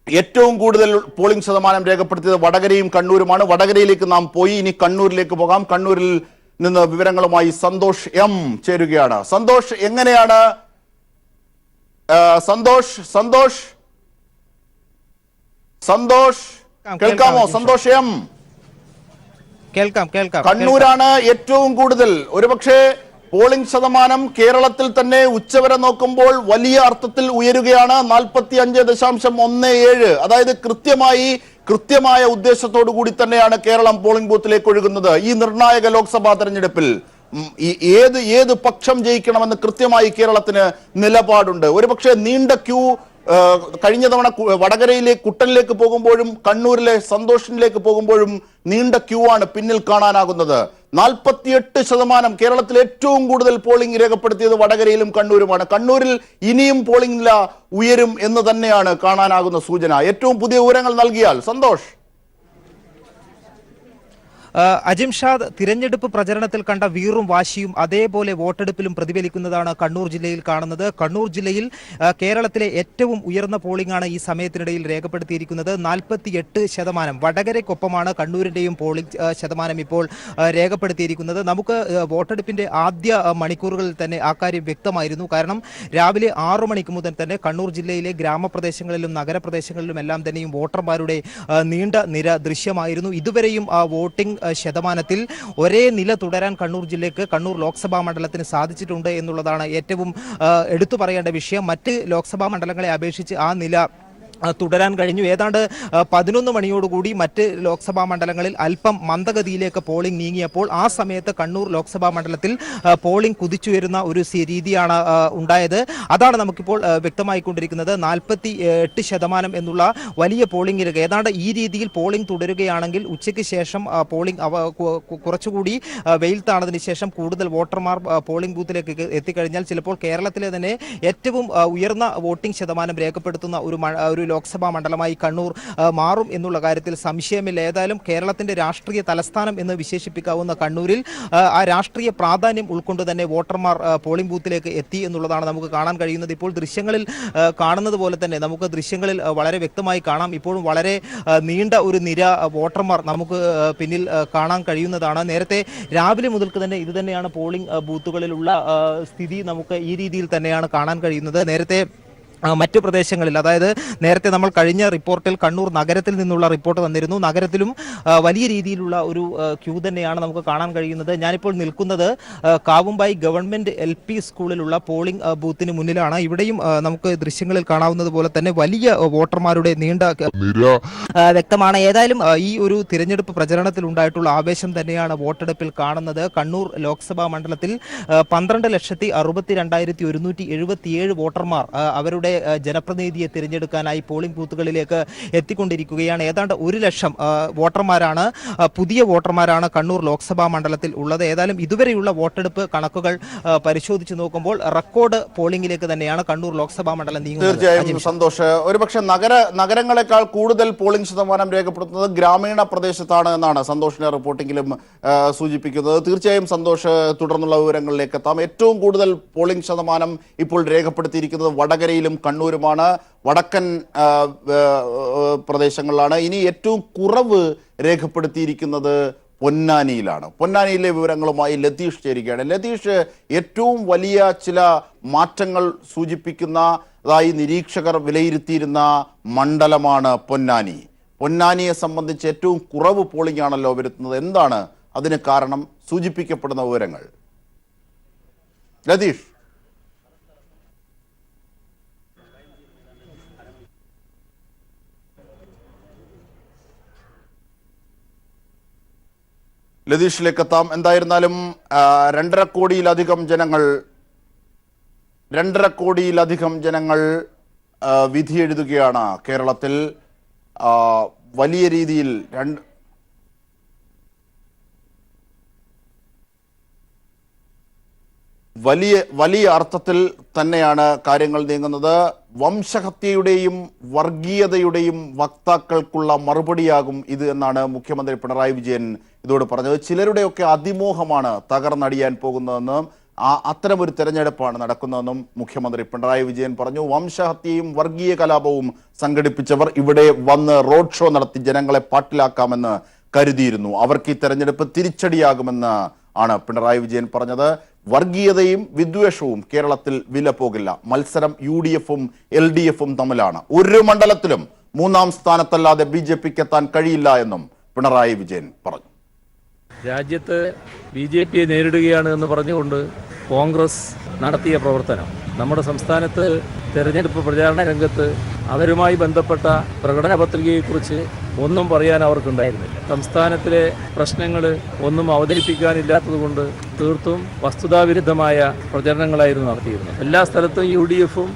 ഏറ്റവും കൂടുതൽ പോളിംഗ് ശതമാനം രേഖപ്പെടുത്തിയത് വടകരയും കണ്ണൂരുമാണ്. വടകരയിലേക്ക് നാം പോയി, ഇനി കണ്ണൂരിലേക്ക് പോകാം. കണ്ണൂരിൽ നിന്ന് വിവരങ്ങളുമായി സന്തോഷ് എം ചേരുകയാണ്. സന്തോഷ്, എങ്ങനെയാണ് സന്തോഷ് കേൾക്കാമോ? സന്തോഷ് എം, കേൾക്കാം. കണ്ണൂരാണ് ഏറ്റവും കൂടുതൽ. ഒരുപക്ഷെ പോളിംഗ് ശതമാനം കേരളത്തിൽ തന്നെ ഉച്ചവരെ നോക്കുമ്പോൾ വലിയ അർത്ഥത്തിൽ ഉയരുകയാണ്. 45.17. അതായത് കൃത്യമായ ഉദ്ദേശത്തോടു കൂടി തന്നെയാണ് കേരളം പോളിംഗ് ബൂത്തിലേക്ക് ഒഴുകുന്നത്. ഈ നിർണായക ലോക്സഭാ തെരഞ്ഞെടുപ്പിൽ ഏത് പക്ഷം ജയിക്കണമെന്ന് കൃത്യമായി കേരളത്തിന് നിലപാടുണ്ട്. ഒരുപക്ഷെ നീണ്ട ക്യൂ കഴിഞ്ഞ തവണ വടകരയിലെ കുട്ടനിലേക്ക് പോകുമ്പോഴും കണ്ണൂരിലെ സന്തോഷിലേക്ക് പോകുമ്പോഴും നീണ്ട ക്യൂ ആണ് പിന്നിൽ കാണാനാകുന്നത്. 48%. കേരളത്തിൽ ഏറ്റവും കൂടുതൽ പോളിംഗ് രേഖപ്പെടുത്തിയത് വടകരയിലും കണ്ണൂരുമാണ്. കണ്ണൂരിൽ ഇനിയും പോളിംഗ് നില ഉയരും എന്ന് തന്നെയാണ് കാണാനാകുന്ന സൂചന. ഏറ്റവും പുതിയ വിവരങ്ങൾ നൽകിയാൽ സന്തോഷ്. അജിംഷാദ്, തിരഞ്ഞെടുപ്പ് പ്രചരണത്തിൽ കണ്ട വീറും വാശിയും അതേപോലെ വോട്ടെടുപ്പിലും പ്രതിഫലിക്കുന്നതാണ് കണ്ണൂർ ജില്ലയിൽ കാണുന്നത്. കണ്ണൂർ ജില്ലയിൽ കേരളത്തിലെ ഏറ്റവും ഉയർന്ന പോളിംഗ് ആണ് ഈ സമയത്തിനിടയിൽ രേഖപ്പെടുത്തിയിരിക്കുന്നത്. 48%. വടകരയ്ക്കൊപ്പമാണ് കണ്ണൂരിന്റെയും പോളിംഗ് ശതമാനം ഇപ്പോൾ രേഖപ്പെടുത്തിയിരിക്കുന്നത്. നമുക്ക് വോട്ടെടുപ്പിന്റെ ആദ്യ മണിക്കൂറുകളിൽ തന്നെ ആ കാര്യം വ്യക്തമായിരുന്നു. കാരണം രാവിലെ 6 മണിക്ക് മുതൽ തന്നെ കണ്ണൂർ ജില്ലയിലെ ഗ്രാമപ്രദേശങ്ങളിലും നഗരപ്രദേശങ്ങളിലും എല്ലാം തന്നെയും വോട്ടർമാരുടെ നീണ്ട നിര ദൃശ്യമായിരുന്നു. ഇതുവരെയും വോട്ടിംഗ് ശതമാനത്തിൽ ഒരേ നില തുടരാൻ കണ്ണൂർ ലോക്സഭാ മണ്ഡലത്തിന് സാധിച്ചിട്ടുണ്ട് എന്നുള്ളതാണ് ഏറ്റവും എടുത്തു പറയേണ്ട വിഷയം. മറ്റ് ലോക്സഭാ മണ്ഡലങ്ങളെ അപേക്ഷിച്ച് ആ നില തുടരാൻ കഴിഞ്ഞു. ഏതാണ്ട് 11 മണിയോടുകൂടി മറ്റ് ലോക്സഭാ മണ്ഡലങ്ങളിൽ അല്പം മന്ദഗതിയിലേക്ക് പോളിംഗ് നീങ്ങിയപ്പോൾ ആ സമയത്ത് കണ്ണൂർ ലോക്സഭാ മണ്ഡലത്തിൽ പോളിംഗ് കുതിച്ചുയരുന്ന ഒരു രീതിയാണ് ഉണ്ടായത്. അതാണ് നമുക്കിപ്പോൾ വ്യക്തമായിക്കൊണ്ടിരിക്കുന്നത്. 48% എന്നുള്ള വലിയ പോളിംഗ് രേഖ. ഏതാണ്ട് ഈ രീതിയിൽ പോളിംഗ് തുടരുകയാണെങ്കിൽ ഉച്ചയ്ക്ക് ശേഷം പോളിംഗ് കുറച്ചുകൂടി വെയിൽ താണതിന് ശേഷം കൂടുതൽ വോട്ടർമാർ പോളിംഗ് ബൂത്തിലേക്ക് എത്തിക്കഴിഞ്ഞാൽ ചിലപ്പോൾ കേരളത്തിലെ തന്നെ ഏറ്റവും ഉയർന്ന വോട്ടിംഗ് ശതമാനം രേഖപ്പെടുത്തുന്ന ഒരു ലോക്സഭാ മണ്ഡലമായി കണ്ണൂർ മാറും എന്നുള്ള കാര്യത്തിൽ സംശയമില്ല. ഏതായാലും കേരളത്തിന്റെ രാഷ്ട്രീയ തലസ്ഥാനം എന്ന് വിശേഷിപ്പിക്കാവുന്ന കണ്ണൂരിൽ ആ രാഷ്ട്രീയ പ്രാധാന്യം ഉൾക്കൊണ്ട് തന്നെ വോട്ടർമാർ പോളിംഗ് ബൂത്തിലേക്ക് എത്തി എന്നുള്ളതാണ് നമുക്ക് കാണാൻ കഴിയുന്നത്. ഇപ്പോൾ ദൃശ്യങ്ങളിൽ കാണുന്നത് പോലെ തന്നെ നമുക്ക് ദൃശ്യങ്ങളിൽ വളരെ വ്യക്തമായി കാണാം. ഇപ്പോഴും വളരെ നീണ്ട ഒരു നിര വോട്ടർമാർ നമുക്ക് പിന്നിൽ കാണാൻ കഴിയുന്നതാണ്. നേരത്തെ രാവിലെ മുതൽക്ക് തന്നെ ഇത് തന്നെയാണ് പോളിംഗ് ബൂത്തുകളിലുള്ള സ്ഥിതി. നമുക്ക് ഈ രീതിയിൽ തന്നെയാണ് കാണാൻ കഴിയുന്നത്. നേരത്തെ മറ്റു പ്രദേശങ്ങളിൽ, അതായത് നേരത്തെ നമ്മൾ കഴിഞ്ഞ റിപ്പോർട്ടിൽ കണ്ണൂർ നഗരത്തിൽ നിന്നുള്ള റിപ്പോർട്ട് വന്നിരുന്നു. നഗരത്തിലും വലിയ രീതിയിലുള്ള ഒരു ക്യൂ തന്നെയാണ് നമുക്ക് കാണാൻ കഴിയുന്നത്. ഞാനിപ്പോൾ നിൽക്കുന്നത് കാവുമ്പായി ഗവൺമെന്റ് LP സ്കൂളിലുള്ള പോളിംഗ് ബൂത്തിന് മുന്നിലാണ്. ഇവിടെയും നമുക്ക് ദൃശ്യങ്ങളിൽ കാണാവുന്നത് പോലെ തന്നെ വലിയ വോട്ടർമാരുടെ നീണ്ട വ്യക്തമാണ്. ഏതായാലും ഈ ഒരു തിരഞ്ഞെടുപ്പ് പ്രചരണത്തിൽ ഉണ്ടായിട്ടുള്ള ആവേശം തന്നെയാണ് വോട്ടെടുപ്പിൽ കാണുന്നത്. കണ്ണൂർ ലോക്സഭാ മണ്ഡലത്തിൽ 12,62,177 വോട്ടർമാർ അവരുടെ ജനപ്രതിനിധിയെ തിരഞ്ഞെടുക്കാനായി പോളിംഗ് ബൂത്തുകളിലേക്ക് എത്തിക്കൊണ്ടിരിക്കുകയാണ്. ഏതാണ്ട് 1 ലക്ഷം വോട്ടർമാരാണ്, പുതിയ വോട്ടർമാരാണ് കണ്ണൂർ ലോക്സഭാ മണ്ഡലത്തിൽ ഉള്ളത്. ഏതായാലും ഇതുവരെയുള്ള വോട്ടെടുപ്പ് കണക്കുകൾ പരിശോധിച്ച് നോക്കുമ്പോൾ റെക്കോർഡ് പോളിംഗിലേക്ക് തന്നെയാണ് കണ്ണൂർ ലോക്സഭാ മണ്ഡലം നീങ്ങുന്നത്. തീർച്ചയായും സന്തോഷ്. ഒരുപക്ഷെ നഗരങ്ങളെക്കാൾ കൂടുതൽ പോളിംഗ് ശതമാനം രേഖപ്പെടുത്തുന്നത് ഗ്രാമീണ പ്രദേശത്താണ് എന്നാണ് സന്തോഷിന്റെ റിപ്പോർട്ടിങ്ങിലും സൂചിപ്പിക്കുന്നത്. തീർച്ചയായും സന്തോഷ്, തുടർന്നുള്ള വിവരങ്ങളിലേക്ക് എത്താം. ഏറ്റവും കൂടുതൽ പോളിംഗ് ശതമാനം ഇപ്പോൾ രേഖപ്പെടുത്തിയിരിക്കുന്നത് വടകരയിലും കണ്ണൂരുമാണ്, വടക്കൻ പ്രദേശങ്ങളിലാണ്. ഇനി ഏറ്റവും കുറവ് രേഖപ്പെടുത്തിയിരിക്കുന്നത് പൊന്നാനിയിലാണ്. പൊന്നാനിയിലെ വിവരങ്ങളുമായി ലതീഷ് ചേരുകയാണ്. ലതീഷ്, ഏറ്റവും വലിയ ചില മാറ്റങ്ങൾ സൂചിപ്പിക്കുന്നതായി നിരീക്ഷകർ വിലയിരുത്തിയിരുന്ന മണ്ഡലമാണ് പൊന്നാനി. പൊന്നാനിയെ സംബന്ധിച്ച് ഏറ്റവും കുറവ് പോളിംഗ് ആണല്ലോ വരുത്തുന്നത്. എന്താണ് അതിന് കാരണം? സൂചിപ്പിക്കപ്പെടുന്ന വിവരങ്ങൾ ലതീഷ്. ലതീഷിലേക്ക് എത്താം. എന്തായിരുന്നാലും 2.5 കോടിയിലധികം ജനങ്ങൾ വിധി എഴുതുകയാണ് കേരളത്തിൽ. വലിയ രീതിയിൽ വലിയ അർത്ഥത്തിൽ തന്നെയാണ് കാര്യങ്ങൾ നീങ്ങുന്നത്. വംശഹത്യയുടെയും വർഗീയതയുടെയും വക്താക്കൾക്കുള്ള മറുപടിയാകും ഇത് എന്നാണ് മുഖ്യമന്ത്രി പിണറായി വിജയൻ ഇതോട് പറഞ്ഞത്. ചിലരുടെയൊക്കെ അതിമോഹമാണ് തകർന്നടിയാൻ പോകുന്നതെന്ന്, അത്തരമൊരു തെരഞ്ഞെടുപ്പാണ് നടക്കുന്നതെന്നും മുഖ്യമന്ത്രി പിണറായി വിജയൻ പറഞ്ഞു. വംശഹത്യയും വർഗീയ കലാപവും സംഘടിപ്പിച്ചവർ ഇവിടെ വന്ന് റോഡ് ഷോ നടത്തി ജനങ്ങളെ പാട്ടിലാക്കാമെന്ന് കരുതിയിരുന്നു. അവർക്ക് ഈ തെരഞ്ഞെടുപ്പ് തിരിച്ചടിയാകുമെന്ന് ആണ് പിണറായി വിജയൻ പറഞ്ഞത്. വർഗീയതയും വിദ്വേഷവും കേരളത്തിൽ വില പോകില്ല. മത്സരം UDF-ഉം LDF-ഉം തമ്മിലാണ്. ഒരു മണ്ഡലത്തിലും 3-ാം സ്ഥാനത്തല്ലാതെ BJPക്ക് എത്താൻ കഴിയില്ല എന്നും പിണറായി വിജയൻ പറഞ്ഞു. രാജ്യത്ത് BJPയെ നേരിടുകയാണ് എന്ന് പറഞ്ഞുകൊണ്ട് കോൺഗ്രസ് നടത്തിയ പ്രവർത്തനം നമ്മുടെ സംസ്ഥാനത്ത് തെരഞ്ഞെടുപ്പ് പ്രചാരണ രംഗത്ത് അവരുമായി ബന്ധപ്പെട്ട പ്രകടന പത്രികയെക്കുറിച്ച് ഒന്നും പറയാൻ അവർക്കുണ്ടായിരുന്നില്ല. സംസ്ഥാനത്തിലെ പ്രശ്നങ്ങൾ ഒന്നും അവതരിപ്പിക്കാനില്ലാത്തതുകൊണ്ട് തീർത്തും വസ്തുതാവിരുദ്ധമായ പ്രചരണങ്ങളായിരുന്നു നടത്തിയിരുന്നത്. എല്ലാ സ്ഥലത്തും UDF-ഉം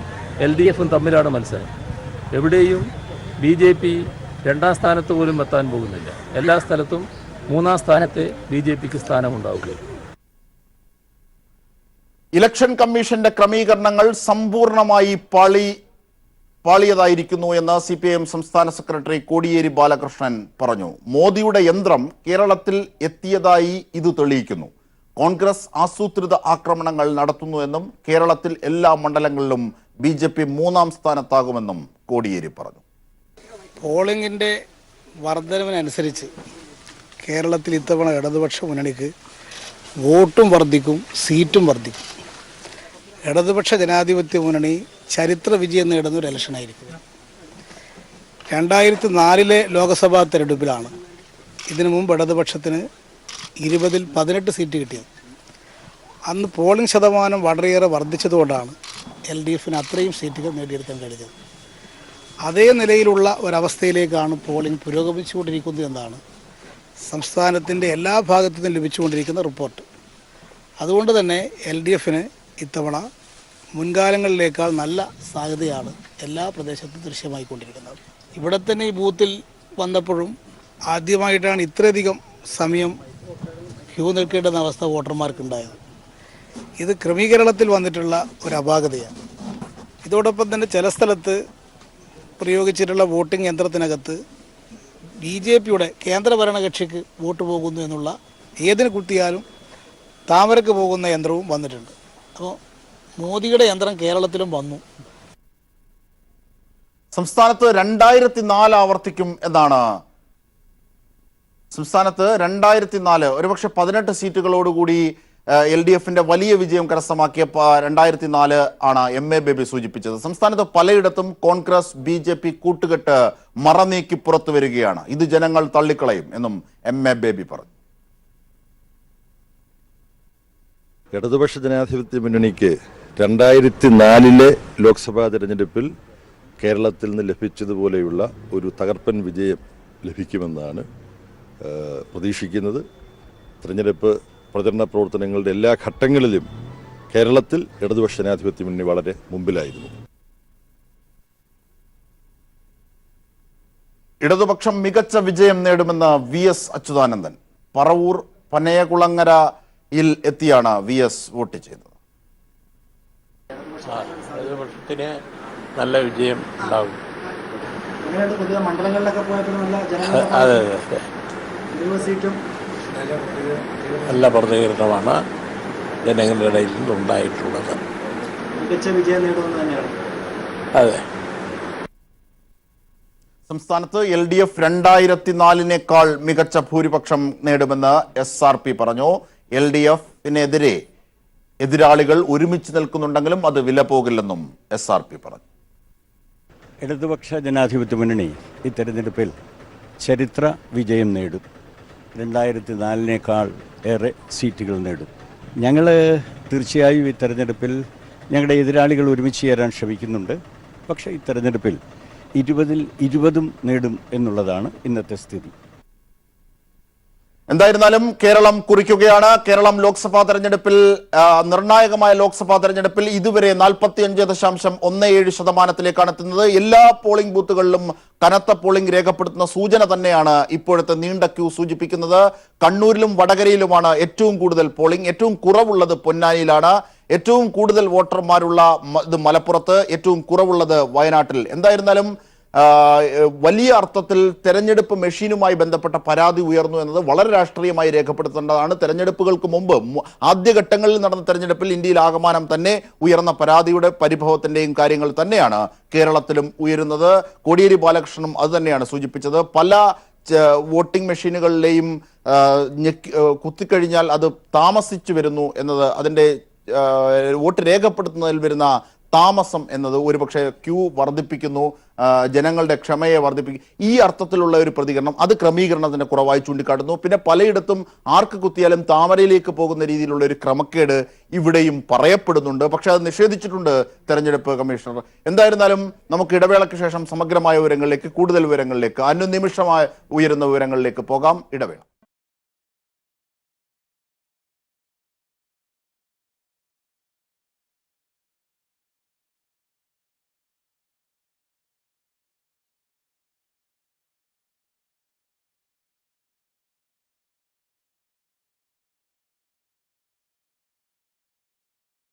LDF-ഉം തമ്മിലാണ് മത്സരം. എവിടെയും BJP 2-ാം സ്ഥാനത്ത് പോലും എത്താൻ പോകുന്നില്ല. എല്ലാ സ്ഥലത്തും 3-ാം സ്ഥാനത്തെ BJPക്ക് സ്ഥാനമുണ്ടാവുകയും. ഇലക്ഷൻ കമ്മീഷന്റെ ക്രമീകരണങ്ങൾ സമ്പൂർണമായി പാളിയതായിരിക്കുന്നു എന്ന് CPIM സംസ്ഥാന സെക്രട്ടറി കോടിയേരി ബാലകൃഷ്ണൻ പറഞ്ഞു. മോദിയുടെ യന്ത്രം കേരളത്തിൽ എത്തിയതായി ഇത് തെളിയിക്കുന്നു. കോൺഗ്രസ് ആസൂത്രിത ആക്രമണങ്ങൾ നടത്തുന്നു എന്നും കേരളത്തിൽ എല്ലാ മണ്ഡലങ്ങളിലും BJP 3-ാം സ്ഥാനത്താകുമെന്നും കോടിയേരി പറഞ്ഞു. പോളിംഗിന്റെ വർധനവിനനുസരിച്ച് കേരളത്തിൽ ഇത്തവണ ഇടതുപക്ഷ മുന്നണിക്ക് വോട്ടും വർദ്ധിക്കും, സീറ്റും വർദ്ധിക്കും. ഇടതുപക്ഷ ജനാധിപത്യ മുന്നണി ചരിത്ര വിജയം നേടുന്ന ഒരു ഇലക്ഷനായിരിക്കും. 2004 ലോക്സഭാ തെരഞ്ഞെടുപ്പിലാണ് ഇതിനു മുമ്പ് ഇടതുപക്ഷത്തിന് 20-ൽ 18 സീറ്റ് കിട്ടിയത്. അന്ന് പോളിംഗ് ശതമാനം വളരെയേറെ വർദ്ധിച്ചതുകൊണ്ടാണ് LDF-ന് അത്രയും സീറ്റുകൾ നേടിയെടുക്കാൻ കഴിഞ്ഞത്. അതേ നിലയിലുള്ള ഒരവസ്ഥയിലേക്കാണ് പോളിംഗ് പുരോഗമിച്ചുകൊണ്ടിരിക്കുന്നത് എന്നാണ് സംസ്ഥാനത്തിൻ്റെ എല്ലാ ഭാഗത്തു നിന്നും ലഭിച്ചുകൊണ്ടിരിക്കുന്ന റിപ്പോർട്ട്. അതുകൊണ്ട് തന്നെ LDF-ന് ഇത്തവണ മുൻകാലങ്ങളിലേക്കാൾ നല്ല സാധ്യതയാണ് എല്ലാ പ്രദേശത്തും ദൃശ്യമായിക്കൊണ്ടിരിക്കുന്നത്. ഇവിടെ തന്നെ ഈ ബൂത്തിൽ വന്നപ്പോഴും ആദ്യമായിട്ടാണ് ഇത്രയധികം സമയം ക്യൂ നിൽക്കേണ്ടുന്ന അവസ്ഥ വോട്ടർമാർക്കുണ്ടായത്. ഇത് ക്രമീകരണത്തിൽ വന്നിട്ടുള്ള ഒരു അപാകതയാണ്. ഇതോടൊപ്പം തന്നെ ചില സ്ഥലത്ത് പ്രയോഗിച്ചിട്ടുള്ള വോട്ടിംഗ് യന്ത്രത്തിനകത്ത് BJPയുടെ കേന്ദ്ര ഭരണകക്ഷിക്ക് വോട്ട് പോകുന്നു എന്നുള്ള, ഏതിന് കുത്തിയാലും താമരക്ക് പോകുന്ന യന്ത്രവും വന്നിട്ടുണ്ട്. അപ്പോൾ മോദിയുടെ യന്ത്രം കേരളത്തിലും വന്നു. സംസ്ഥാനത്ത് 2004 ആവർത്തിക്കും എന്നാണ്. സംസ്ഥാനത്ത് 2004 ഒരുപക്ഷെ 18 സീറ്റുകളോടുകൂടി LDF-ന്റെ വലിയ വിജയം കരസ്ഥമാക്കിയ 2004 ആണ് MA ബേബി സൂചിപ്പിച്ചത്. സംസ്ഥാനത്ത് പലയിടത്തും കോൺഗ്രസ് BJP കൂട്ടുകെട്ട് മറനീക്കി പുറത്തു വരികയാണ്. ഇത് ജനങ്ങൾ തള്ളിക്കളയും എന്നും MA ബേബി പറഞ്ഞു. ഇടതുപക്ഷ ജനാധിപത്യ മുന്നണിക്ക് 2004 ലോക്സഭാ തെരഞ്ഞെടുപ്പിൽ കേരളത്തിൽ നിന്ന് ലഭിച്ചതുപോലെയുള്ള ഒരു തകർപ്പൻ വിജയം ലഭിക്കുമെന്നാണ് പ്രതീക്ഷിക്കുന്നത്. തെരഞ്ഞെടുപ്പ് പ്രചരണ പ്രവർത്തനങ്ങളുടെ എല്ലാ ഘട്ടങ്ങളിലും കേരളത്തിൽ ഇടതുപക്ഷ ജനാധിപത്യ മുന്നണി വളരെ മുമ്പിലായിരുന്നു. ഇടതുപക്ഷം മികച്ച വിജയം നേടുമെന്ന് VS അച്യുതാനന്ദൻ. പറവൂർ പനയകുളങ്ങരയിൽ എത്തിയാണ് VS വോട്ട് ചെയ്തത്. ഇടതുപക്ഷത്തിന് നല്ല വിജയം ഉണ്ടാകും. അതെ അതെ, നല്ല പ്രതികരണമാണ് ജനങ്ങളുടെ ഇടയിൽ നിന്നുണ്ടായിട്ടുള്ളത്. മികച്ച വിജയം നേടുമെന്ന് തന്നെയാണ്. അതെ. സംസ്ഥാനത്ത് LDF 2004-നേക്കാൾ മികച്ച ഭൂരിപക്ഷം നേടുമെന്ന് SRP പറഞ്ഞു. LDF-നെതിരെ എതിരാളികൾ ഒരുമിച്ച് നിൽക്കുന്നുണ്ടെങ്കിലും അത് വില പോകില്ലെന്നും SRP പറഞ്ഞു. ഇടതുപക്ഷ ജനാധിപത്യ മുന്നണി ഈ തെരഞ്ഞെടുപ്പിൽ ചരിത്ര വിജയം നേടും. 2004-നേക്കാൾ ഏറെ സീറ്റുകൾ നേടും. ഞങ്ങൾ തീർച്ചയായും ഈ തെരഞ്ഞെടുപ്പിൽ ഞങ്ങളുടെ എതിരാളികൾ ഒരുമിച്ച് ചേരാൻ ശ്രമിക്കുന്നുണ്ട്. പക്ഷേ ഈ തെരഞ്ഞെടുപ്പിൽ 20-ൽ 20 നേടും എന്നുള്ളതാണ് ഇന്നത്തെ സ്ഥിതി. എന്തായിരുന്നാലും കേരളം കുറിക്കുകയാണ്. കേരളം ലോക്സഭാ തെരഞ്ഞെടുപ്പിൽ നിർണായകമായ ലോക്സഭാ തെരഞ്ഞെടുപ്പിൽ ഇതുവരെ 45.17% എത്തുന്നത്. എല്ലാ പോളിംഗ് ബൂത്തുകളിലും കനത്ത പോളിംഗ് രേഖപ്പെടുത്തുന്ന സൂചന തന്നെയാണ് ഇപ്പോഴത്തെ നീണ്ട ക്യൂ സൂചിപ്പിക്കുന്നത്. കണ്ണൂരിലും വടകരയിലുമാണ് ഏറ്റവും കൂടുതൽ പോളിംഗ്. ഏറ്റവും കുറവുള്ളത് പൊന്നാനിയിലാണ്. ഏറ്റവും കൂടുതൽ വോട്ടർമാരുള്ള ഇത് മലപ്പുറത്ത്, ഏറ്റവും കുറവുള്ളത് വയനാട്ടിൽ. എന്തായിരുന്നാലും വലിയ അർത്ഥത്തിൽ തെരഞ്ഞെടുപ്പ് മെഷീനുമായി ബന്ധപ്പെട്ട പരാതി ഉയർന്നു എന്നത് വളരെ രാഷ്ട്രീയമായി രേഖപ്പെടുത്തേണ്ടതാണ്. തെരഞ്ഞെടുപ്പുകൾക്ക് മുമ്പ് ആദ്യഘട്ടങ്ങളിൽ നടന്ന തെരഞ്ഞെടുപ്പിൽ ഇന്ത്യയിൽ ആകമാനം തന്നെ ഉയർന്ന പരാതിയുടെ പരിഭവത്തിന്റെയും കാര്യങ്ങൾ തന്നെയാണ് കേരളത്തിലും ഉയരുന്നത്. കോടിയേരി ബാലകൃഷ്ണനും അത് തന്നെയാണ് സൂചിപ്പിച്ചത്. പല വോട്ടിംഗ് മെഷീനുകളിലെയും കുത്തിക്കഴിഞ്ഞാൽ അത് താമസിച്ചു വരുന്നു എന്നത്, അതിൻ്റെ വോട്ട് രേഖപ്പെടുത്തുന്നതിൽ വരുന്ന താമസം എന്നത് ഒരുപക്ഷെ ക്യൂ വർദ്ധിപ്പിക്കുന്നു, ജനങ്ങളുടെ ക്ഷമയെ വർദ്ധിപ്പിക്കും. ഈ അർത്ഥത്തിലുള്ള ഒരു പ്രതികരണം അത് ക്രമീകരണത്തിന്റെ കുറവായി ചൂണ്ടിക്കാട്ടുന്നു. പിന്നെ പലയിടത്തും ആർക്ക് കുത്തിയാലും താമരയിലേക്ക് പോകുന്ന രീതിയിലുള്ള ഒരു ക്രമക്കേട് ഇവിടെയും പറയപ്പെടുന്നുണ്ട്. പക്ഷെ അത് നിഷേധിച്ചിട്ടുണ്ട് തെരഞ്ഞെടുപ്പ് കമ്മീഷണർ. എന്തായിരുന്നാലും നമുക്ക് ഇടവേളയ്ക്ക് ശേഷം സമഗ്രമായ വിവരങ്ങളിലേക്ക്, കൂടുതൽ വിവരങ്ങളിലേക്ക്, അനുനിമിഷമായി ഉയരുന്ന വിവരങ്ങളിലേക്ക് പോകാം. ഇടവേള.